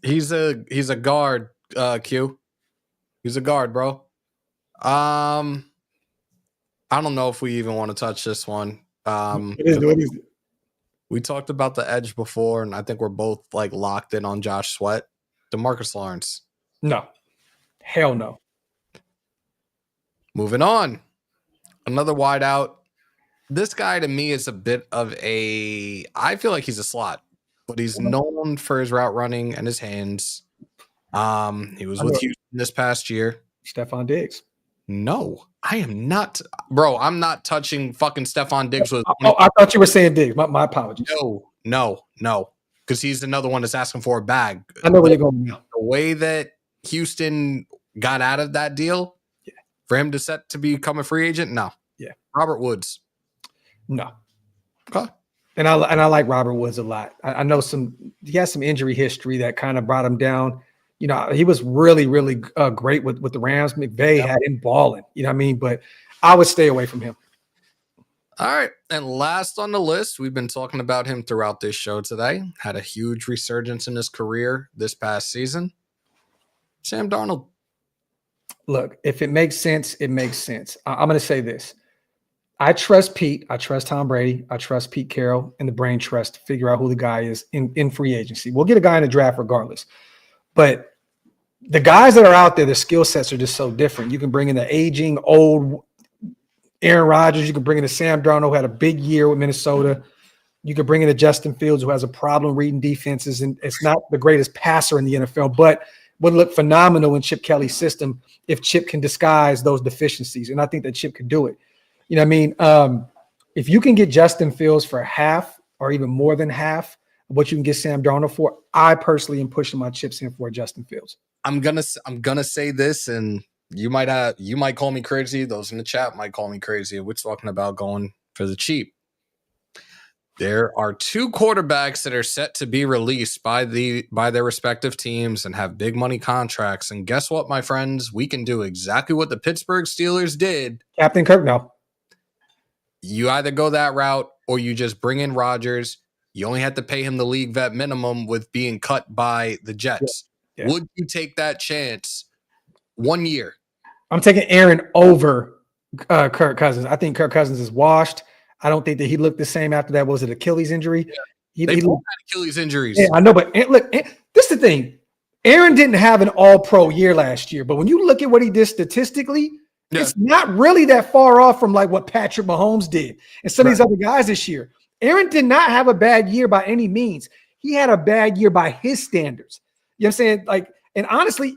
He's a guard, Q. He's a guard, bro. I don't know if we even want to touch this one. We talked about the edge before, and I think we're both like locked in on Josh Sweat. DeMarcus Lawrence. No. Hell no. Moving on. Another wideout. This guy to me is a bit of I feel like he's a slot, but he's known for his route running and his hands. He was with Houston this past year. Stephon Diggs. No, I am not. Bro, I'm not touching fucking Stephon Diggs with. Oh, I thought you were saying Diggs. My apologies. No. Because he's another one that's asking for a bag. I know where you're going now. The way that Houston got out of that deal, for him to set to become a free agent, no. Yeah. Robert Woods. No. Okay. And I like Robert Woods a lot. I know he has some injury history that kind of brought him down. He was really, really great with the Rams. McVay had him balling, you know what I mean? But I would stay away from him. All right. And last on the list, we've been talking about him throughout this show today. Had a huge resurgence in his career this past season. Sam Darnold. Look, if it makes sense, it makes sense. I'm going to say this. I trust Pete. I trust Tom Brady. I trust Pete Carroll and the brain trust to figure out who the guy is in free agency. We'll get a guy in the draft regardless. But the guys that are out there, the skill sets are just so different. You can bring in the aging, old Aaron Rodgers. You can bring in the Sam Darnold, who had a big year with Minnesota. You could bring in a Justin Fields who has a problem reading defenses, and it's not the greatest passer in the NFL, but would look phenomenal in Chip Kelly's system if Chip can disguise those deficiencies. And I think that Chip could do it. You know what I mean? If you can get Justin Fields for half or even more than half of what you can get Sam Darnold for, I personally am pushing my chips in for Justin Fields. I'm gonna say this, and you might call me crazy. Those in the chat might call me crazy. We're talking about going for the cheap. There are 2 quarterbacks that are set to be released by their respective teams and have big money contracts. And guess what, my friends? We can do exactly what the Pittsburgh Steelers did. Captain Kirk, no. You either go that route or you just bring in Rodgers. You only have to pay him the league vet minimum with being cut by the Jets. Yeah. Would you take that chance 1 year? I'm taking Aaron over Kirk Cousins. I think Kirk Cousins is washed. I don't think that he looked the same after that. Was it Achilles injury? Yeah. They both had Achilles injuries. Yeah, I know, but look, this is the thing. Aaron didn't have an all-pro year last year, but when you look at what he did statistically, it's not really that far off from like what Patrick Mahomes did and some of these other guys this year. Aaron did not have a bad year by any means. He had a bad year by his standards. You know what I'm saying? Like, and honestly,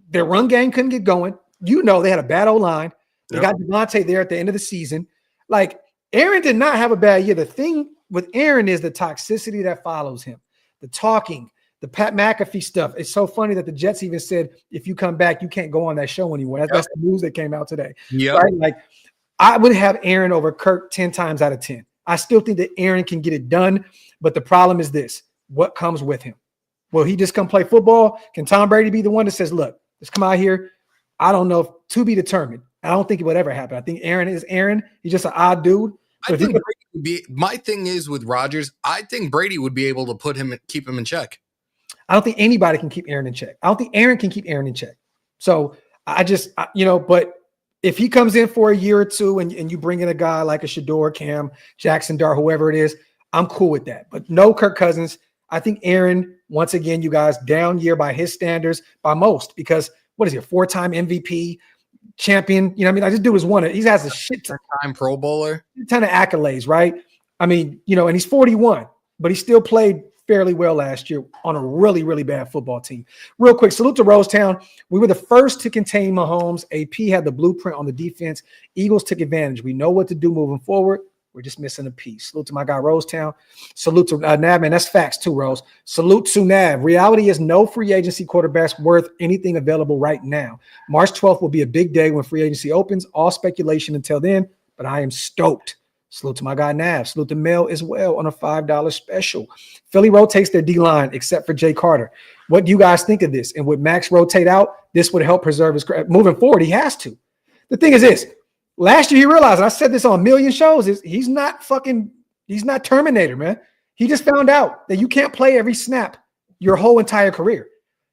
their run game couldn't get going. You know, they had a bad O-line. They got Devontae there at the end of the season. Like, Aaron did not have a bad year. The thing with Aaron is the toxicity that follows him, the talking, the Pat McAfee stuff. It's so funny that the Jets even said, if you come back, you can't go on that show anymore. That's the news that came out today. Yeah. Right? Like, I would have Aaron over Kirk 10 times out of 10. I still think that Aaron can get it done, but the problem is this. What comes with him? Will he just come play football? Can Tom Brady be the one that says, look, let's come out here? I don't know, to be determined. I don't think it would ever happen. I think Aaron is Aaron. He's just an odd dude. I think Brady would be, my thing is with Rodgers, I think Brady would be able to keep him in check. I don't think anybody can keep Aaron in check. I don't think Aaron can keep Aaron in check. So but if he comes in for a year or two and you bring in a guy like a Shador, Cam, Jackson Dart, whoever it is, I'm cool with that. But no Kirk Cousins. I think Aaron, once again, you guys, down year by his standards, by most, because what is he, a 4-time MVP champion? You know what I mean? I just do his one. He has a shit time Pro Bowler, ton of accolades, right? I mean, and he's 41, but he still played fairly well last year on a really, really bad football team. Real quick, salute to Rosetown. We were the first to contain Mahomes. AP had the blueprint on the defense. Eagles took advantage. We know what to do moving forward. We're just missing a piece. Salute to my guy, Rosetown. Salute to Nav, man. That's facts too, Rose. Salute to Nav. Reality is no free agency quarterbacks worth anything available right now. March 12th will be a big day when free agency opens. All speculation until then, but I am stoked. Salute to my guy, Nav. Salute to Mel as well on a $5 special. Philly rotates their D-line except for Jay Carter. What do you guys think of this? And would Max rotate out? This would help preserve his – moving forward, he has to. The thing is this. Last year, he realized, and I said this on a million shows, he's not Terminator, man. He just found out that you can't play every snap your whole entire career.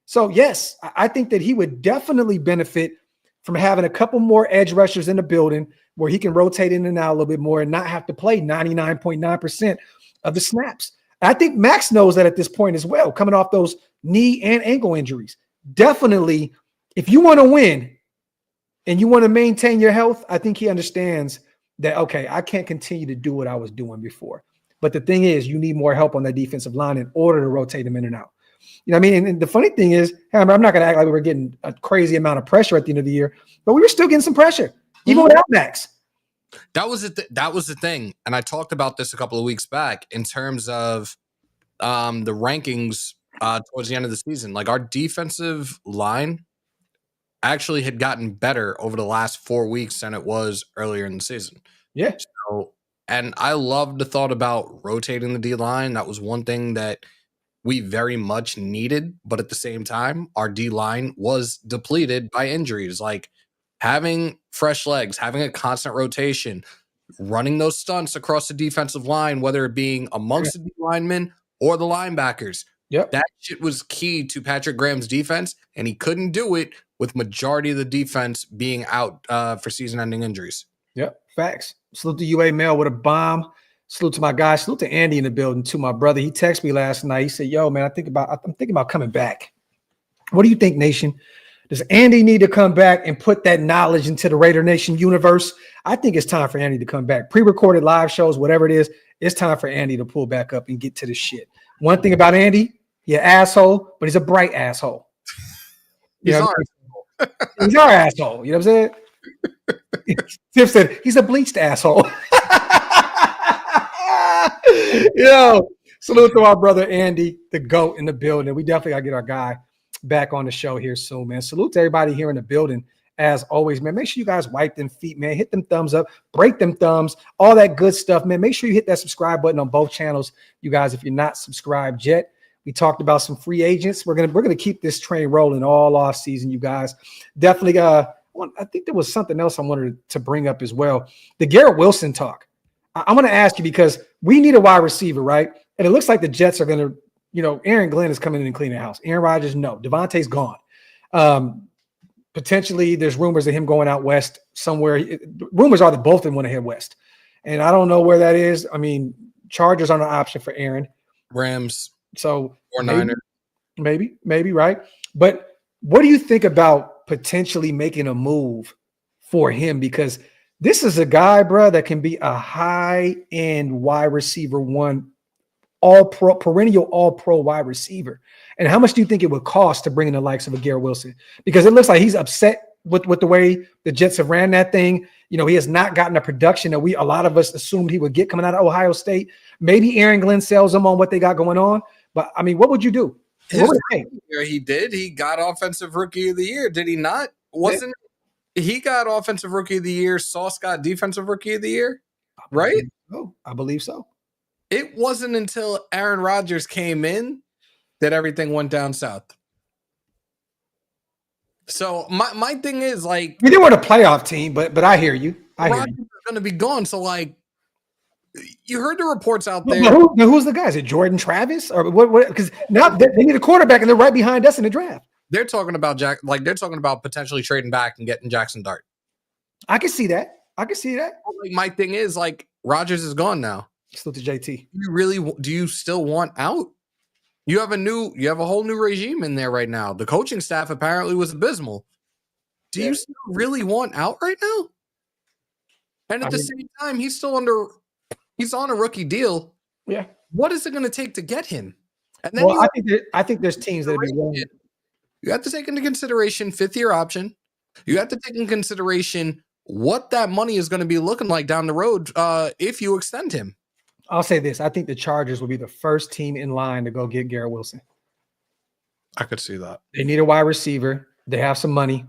So, yes, I think that he would definitely benefit from having a couple more edge rushers in the building where he can rotate in and out a little bit more and not have to play 99.9% of the snaps. And I think Max knows that at this point as well, coming off those knee and ankle injuries. Definitely, if you want to win, and you want to maintain your health, I think he understands that, okay, I can't continue to do what I was doing before. But the thing is, you need more help on that defensive line in order to rotate him in and out. You know what I mean? And the funny thing is, I'm not going to act like we were getting a crazy amount of pressure at the end of the year, but we were still getting some pressure, even without Max. That was the thing. And I talked about this a couple of weeks back in terms of the rankings towards the end of the season. Like, our defensive line actually had gotten better over the last 4 weeks than it was earlier in the season. Yeah. So, and I loved the thought about rotating the D-line. That was one thing that we very much needed. But at the same time, our D-line was depleted by injuries. Like, having fresh legs, having a constant rotation, running those stunts across the defensive line, whether it being amongst the D-linemen or the linebackers. Yep. That shit was key to Patrick Graham's defense, and he couldn't do it with majority of the defense being out for season-ending injuries. Yep, facts. Salute to UA Mel with a bomb. Salute to my guy. Salute to Andy in the building, too, my brother. He texted me last night. He said, yo, man, I'm thinking about coming back. What do you think, Nation? Does Andy need to come back and put that knowledge into the Raider Nation universe? I think it's time for Andy to come back. Pre-recorded live shows, whatever it is, it's time for Andy to pull back up and get to the shit. One thing about Andy, he's an asshole, but he's a bright asshole. You know he's our asshole. You know what I'm saying? Tiff said he's a bleached asshole. Salute to our brother Andy, the GOAT in the building. We definitely gotta get our guy back on the show here soon, man. Salute to everybody here in the building. As always, man, make sure you guys wipe them feet, man. Hit them thumbs up, break them thumbs, all that good stuff, man. Make sure you hit that subscribe button on both channels, you guys, if you're not subscribed yet. We talked about some free agents. We're gonna keep this train rolling all off season, you guys. Definitely. I think there was something else I wanted to bring up as well. The Garrett Wilson talk. I'm gonna ask you because we need a wide receiver, right? And it looks like the Jets are gonna, Aaron Glenn is coming in and cleaning the house. Aaron Rodgers, no. Devontae's gone. Potentially, there's rumors of him going out west somewhere. Rumors are that both of them want to head west, and I don't know where that is. I mean, Chargers aren't an option for Aaron. Rams. So or Niners. Maybe, right? But what do you think about potentially making a move for him? Because this is a guy, bro, that can be a high-end wide receiver one, all-pro, perennial all-pro wide receiver. And how much do you think it would cost to bring in the likes of a Garrett Wilson? Because it looks like he's upset with the way the Jets have ran that thing. He has not gotten the production that a lot of us assumed he would get coming out of Ohio State. Maybe Aaron Glenn sells him on what they got going on. But, I mean, what would you do? He did. He got Offensive Rookie of the Year. Did he not? He got Offensive Rookie of the Year. Sauce got Defensive Rookie of the Year, right? Oh, I believe so. It wasn't until Aaron Rodgers came in that everything went down south. So my thing is, like, we didn't want a playoff team, but I hear you. Rodgers is going to be gone. So, like, you heard the reports out there. Who's the guy? Is it Jordan Travis or what? Because now they need a quarterback, and they're right behind us in the draft. They're talking about they're talking about potentially trading back and getting Jackson Dart. I can see that. Like, my thing is, like, Rodgers is gone now. Still to JT. Do you still want out? You have a whole new regime in there right now. The coaching staff apparently was abysmal. Do you still really want out right now? And at the same time, he's on a rookie deal. Yeah. What is it going to take to get him? And then I think there's teams that have been willing. You have to take into consideration 5th-year option. You have to take into consideration what that money is going to be looking like down the road if you extend him. I'll say this. I think the Chargers will be the first team in line to go get Garrett Wilson. I could see that. They need a wide receiver. They have some money.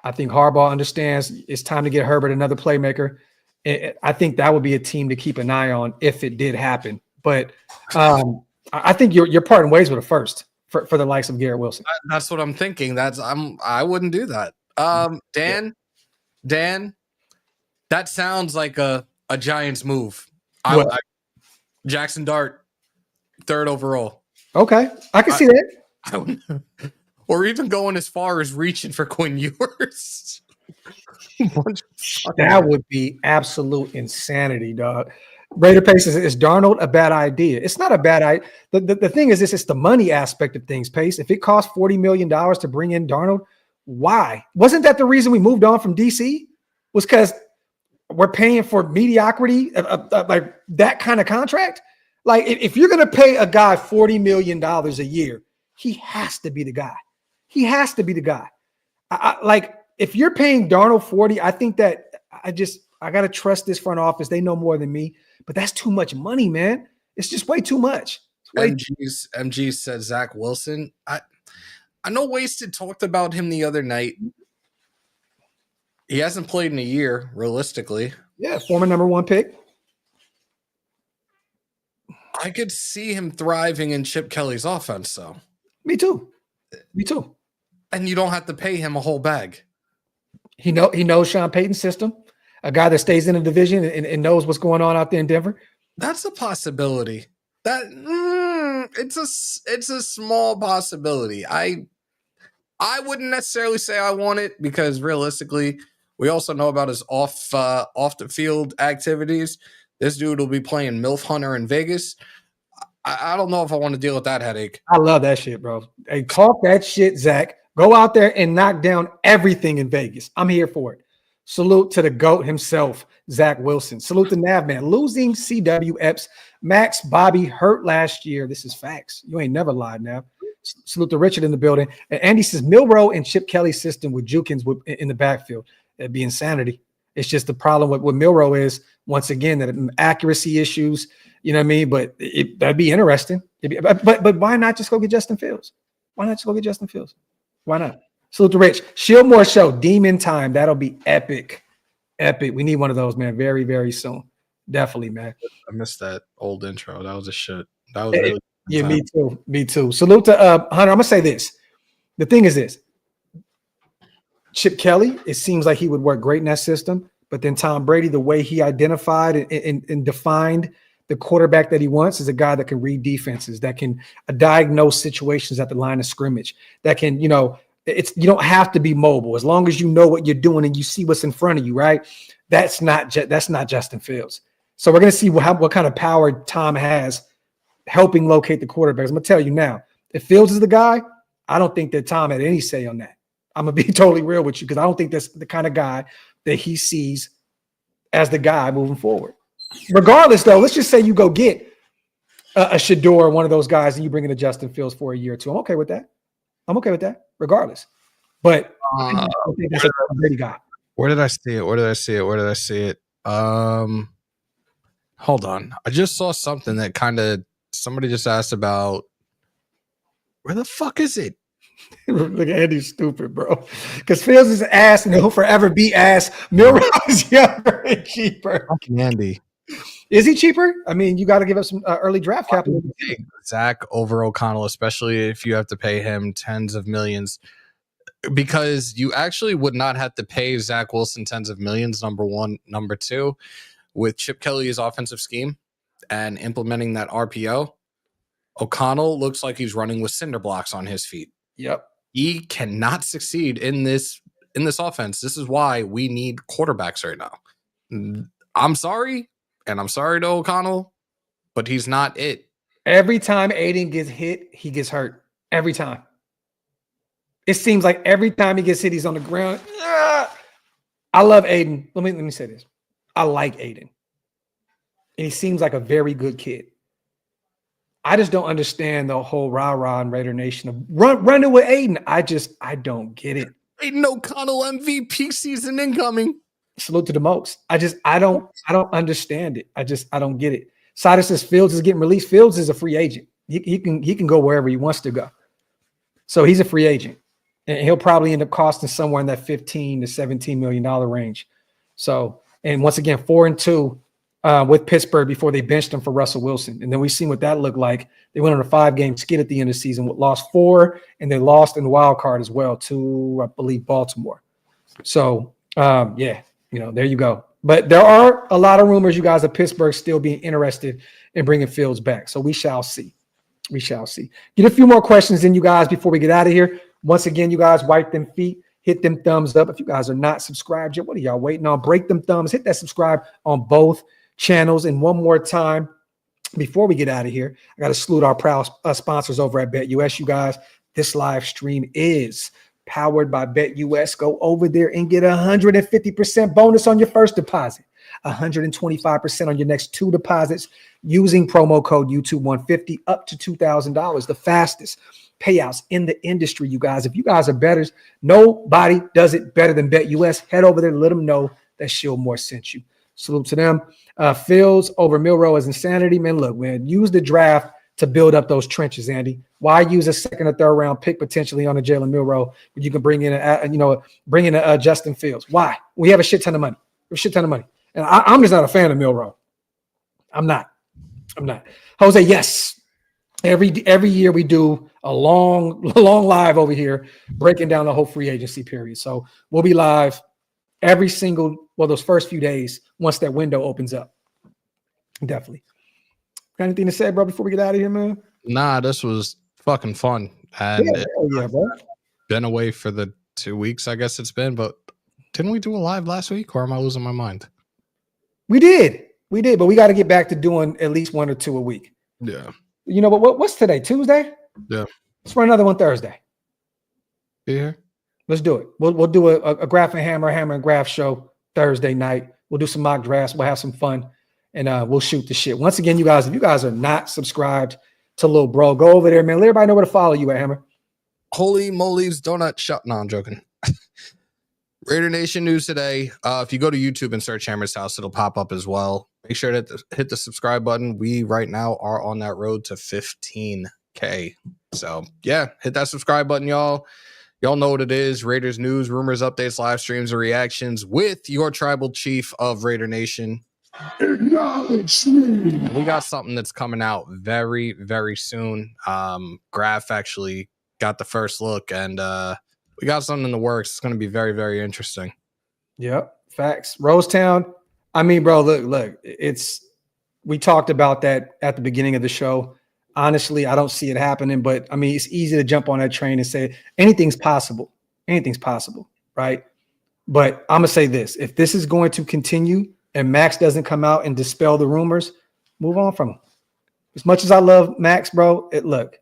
I think Harbaugh understands it's time to get Herbert another playmaker. I think that would be a team to keep an eye on if it did happen. But I think you're parting ways with a first for the likes of Garrett Wilson. That's what I'm thinking. I wouldn't do that. Dan, that sounds like a Giants move. Jackson Dart, 3rd overall. Okay, I can see that. Or even going as far as reaching for Quinn Ewers. That would be absolute insanity, dog. Raider Pace is Darnold a bad idea? It's not a bad idea. The thing is this: it's the money aspect of things, Pace. If it costs $40 million to bring in Darnold, why? Wasn't that the reason we moved on from DC? Was because we're paying for mediocrity, like that kind of contract? Like, if you're going to pay a guy $40 million a year, he has to be the guy. He has to be the guy. Like, if you're paying Darnold 40, I think that I got to trust this front office. They know more than me, but that's too much money, man. It's just way too much. MG said Zach Wilson. I know Wasted talked about him the other night. He hasn't played in a year, realistically. Yeah, former number 1 pick. I could see him thriving in Chip Kelly's offense, though. Me too. And you don't have to pay him a whole bag. He knows Sean Payton's system. A guy that stays in the division and knows what's going on out there in Denver. That's a possibility. It's a small possibility. I wouldn't necessarily say I want it because realistically, we also know about his off the field activities. This dude will be playing MILF Hunter in Vegas. I don't know if I want to deal with that headache. I love that shit, bro. Hey, talk that shit, Zach. Go out there and knock down everything in Vegas. I'm here for it. Salute to the GOAT himself, Zach Wilson. Salute to Navman. Losing CW Epps, Max, Bobby hurt last year. This is facts. You ain't never lied, Nav. Salute to Richard in the building. And Andy says Milroe and Chip Kelly's system with Jukins in the backfield. That'd be insanity. It's just the problem with Milroe is, once again, that accuracy issues, you know what I mean? But that'd be interesting. But why not just go get Justin Fields? Why not just go get Justin Fields? Why not? Salute to Rich. Shieldmore Show, Demon Time. That'll be epic. Epic. We need one of those, man, very, very soon. Definitely, man. I missed that old intro. That was a shit. That was really yeah, time. Me too. Me too. Salute to Hunter. I'm gonna say this. The thing is this. Chip Kelly, it seems like he would work great in that system, but then Tom Brady, the way he identified and defined the quarterback that he wants is a guy that can read defenses, that can diagnose situations at the line of scrimmage, that can, you don't have to be mobile as long as you know what you're doing and you see what's in front of you, right? That's not Justin Fields. So we're going to see what kind of power Tom has helping locate the quarterbacks. I'm going to tell you now, if Fields is the guy, I don't think that Tom had any say on that. I'm going to be totally real with you because I don't think that's the kind of guy that he sees as the guy moving forward. Regardless, though, let's just say you go get a Shador, one of those guys, and you bring in a Justin Fields for a year or two. I'm okay with that. Regardless. But I don't think that's a Brady guy. Where did I see it? Hold on. I just saw something that somebody just asked about. Where the fuck is it? Look, Andy's stupid, bro. Because Fields is ass and he'll forever be ass. Milroe is younger and cheaper. Fucking Andy. Is he cheaper? I mean, you got to give up some early draft capital. Zach over O'Connell, especially if you have to pay him tens of millions. Because you actually would not have to pay Zach Wilson tens of millions, number one. Number two, with Chip Kelly's offensive scheme and implementing that RPO, O'Connell looks like he's running with cinder blocks on his feet. Yep. He cannot succeed in this offense. This is why we need quarterbacks right now. I'm sorry, and I'm sorry to O'Connell, but he's not it. Every time Aiden gets hit, he gets hurt. Every time. It seems like every time he gets hit, he's on the ground. I love Aiden. Let me say this. I like Aiden. And he seems like a very good kid. I just don't understand the whole rah-rah in Raider Nation of running with Aiden. I don't get it. Aiden O'Connell MVP season incoming. Salute to the most. I don't understand it. I don't get it. Sada says Fields is getting released. Fields is a free agent. He can go wherever he wants to go. So he's a free agent. And he'll probably end up costing somewhere in that $15 to $17 million range. So, and once again, 4-2 with Pittsburgh before they benched him for Russell Wilson. And then we've seen what that looked like. They went on a 5-game skid at the end of the season, lost 4, and they lost in the wild card as well to, I believe, Baltimore. So, there you go. But there are a lot of rumors, you guys, of Pittsburgh still being interested in bringing Fields back. So we shall see. Get a few more questions in, you guys, before we get out of here. Once again, you guys, wipe them feet, hit them thumbs up. If you guys are not subscribed yet, what are y'all waiting on? Break them thumbs, hit that subscribe on both channels. And one more time, before we get out of here, I got to salute our proud sponsors over at BetUS, you guys. This live stream is powered by BetUS. Go over there and get 150% bonus on your first deposit, 125% on your next 2 deposits using promo code YouTube150 up to $2,000, the fastest payouts in the industry, you guys. If you guys are bettors, nobody does it better than BetUS. Head over there and let them know that Shieldmore sent you. Salute to them. Fields over Milroe is insanity, man. Look, man, use the draft to build up those trenches, Andy. Why use a second or third round pick potentially on a Jalen Milroe when you can bring in a Justin Fields? Why? We have a shit ton of money. And I'm just not a fan of Milroe. I'm not. Jose, yes. Every year we do a long live over here breaking down the whole free agency period. So we'll be live every those first few days once that window opens up. Definitely. Got anything to say, bro, before we get out of here, man? Nah, this was fucking fun. And bro. Been away for the 2 weeks, I guess it's been, but didn't we do a live last week, or am I losing my mind? We did, but we got to get back to doing at least 1 or 2 a week. Yeah. You know, but what's today? Tuesday? Yeah. Let's run another one Thursday. You here? Let's do it. We'll do a Graphk and Hammer and Graph show Thursday night. We'll do some mock drafts. We'll have some fun, and we'll shoot the shit. Once again, you guys, if you guys are not subscribed to Lil Bro, go over there, man. Let everybody know where to follow you at, Hammer. Holy moly's donut shop. No, I'm joking. Raider Nation news today. If you go to YouTube and search Hammer's House, it'll pop up as well. Make sure to hit the subscribe button. We right now are on that road to 15K. So yeah, hit that subscribe button, y'all. Y'all know what it is. Raiders news, rumors, updates, live streams, and reactions with your tribal chief of Raider Nation. Acknowledge me. We got something that's coming out very, very soon. Graphk actually got the first look, and we got something in the works. It's going to be very, very interesting. Yep, facts. Rosetown. I mean, bro, look. We talked about that at the beginning of the show. Honestly, I don't see it happening, but I mean, it's easy to jump on that train and say anything's possible. Anything's possible, right? But I'm gonna say this: if this is going to continue and Max doesn't come out and dispel the rumors, move on from him. As much as I love Max, bro, look,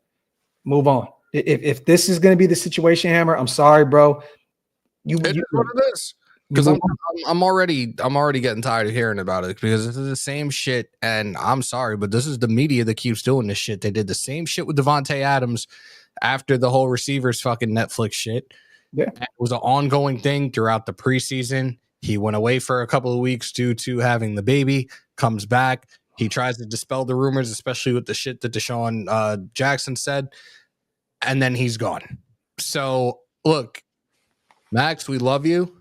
move on. If this is going to be the situation, Hammer, I'm sorry, bro. It is what it is. Because I'm already getting tired of hearing about it because this is the same shit. And I'm sorry, but this is the media that keeps doing this shit. They did the same shit with Devontae Adams after the whole receivers fucking Netflix shit. Yeah, it was an ongoing thing throughout the preseason. He went away for a couple of weeks due to having the baby. Comes back. He tries to dispel the rumors, especially with the shit that Deshaun Jackson said. And then he's gone. So look, Max, we love you.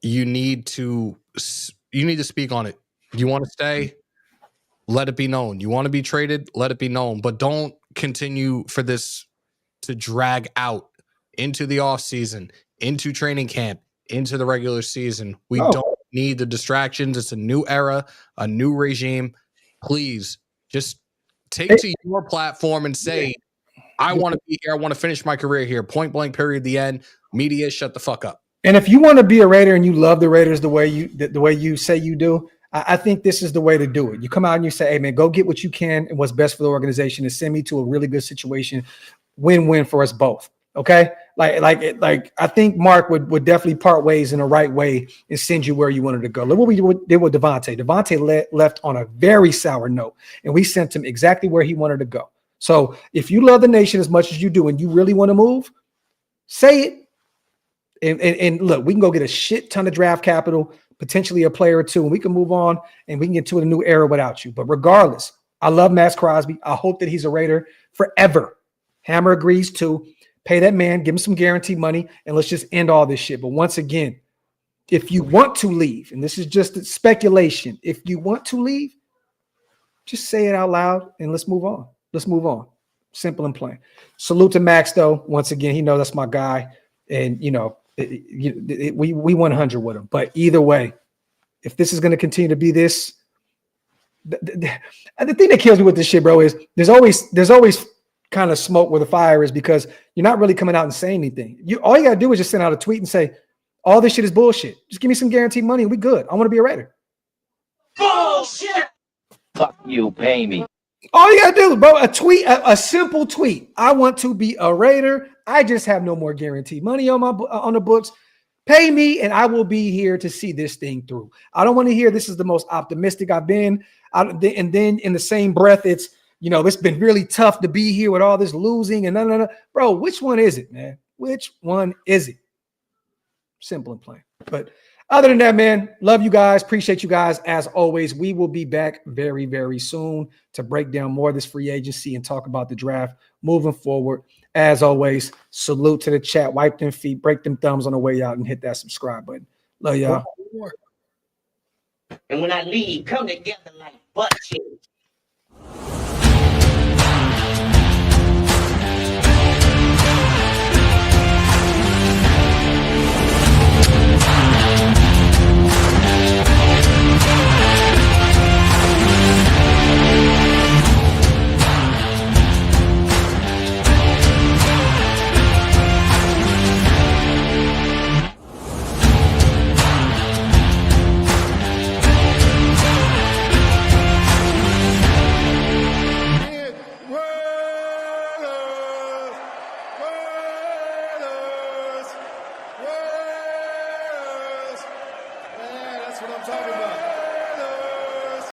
You need to speak on it. You want to stay? Let it be known. You want to be traded? Let it be known. But don't continue for this to drag out into the offseason, into training camp, into the regular season. We don't need the distractions. It's a new era, a new regime. Please just take to your platform and say, I want to be here. I want to finish my career here. Point blank, period, the end. Media, shut the fuck up. And if you want to be a Raider and you love the Raiders the way you say you do, I think this is the way to do it. You come out and you say, hey, man, go get what you can and what's best for the organization and send me to a really good situation. Win-win for us both. Okay? Like I think Mark would definitely part ways in the right way and send you where you wanted to go. Look what we did with Devontae. Devontae left on a very sour note, and we sent him exactly where he wanted to go. So if you love the nation as much as you do and you really want to move, say it. And look, we can go get a shit ton of draft capital, potentially a player or two, and we can move on and we can get to a new era without you. But regardless, I love Max Crosby. I hope that he's a Raider forever. Hammer agrees to pay that man, give him some guaranteed money, and let's just end all this shit. But once again, if you want to leave, and this is just speculation, if you want to leave, just say it out loud and let's move on. Let's move on. Simple and plain. Salute to Max, though. Once again, he knows that's my guy. And, we 100 with him. But either way, if this is going to continue to be this, the thing that kills me with this shit, bro, is there's always kind of smoke where the fire is because you're not really coming out and saying anything. All you got to do is just send out a tweet and say, all this shit is bullshit. Just give me some guaranteed money and we good. I want to be a Raider. Bullshit. Fuck you, pay me. All you got to do, bro, a simple tweet. I want to be a Raider. I just have no more guaranteed money on the books. Pay me, and I will be here to see this thing through. I don't want to hear this is the most optimistic I've been. And then in the same breath, it's, it's been really tough to be here with all this losing and no. Bro, which one is it, man? Which one is it? Simple and plain. But other than that, man, love you guys. Appreciate you guys. As always, we will be back very, very soon to break down more of this free agency and talk about the draft moving forward. As always, salute to the chat. Wipe them feet, break them thumbs on the way out, and hit that subscribe button. Love y'all. And when I leave, come together like butt cheeks. talking about.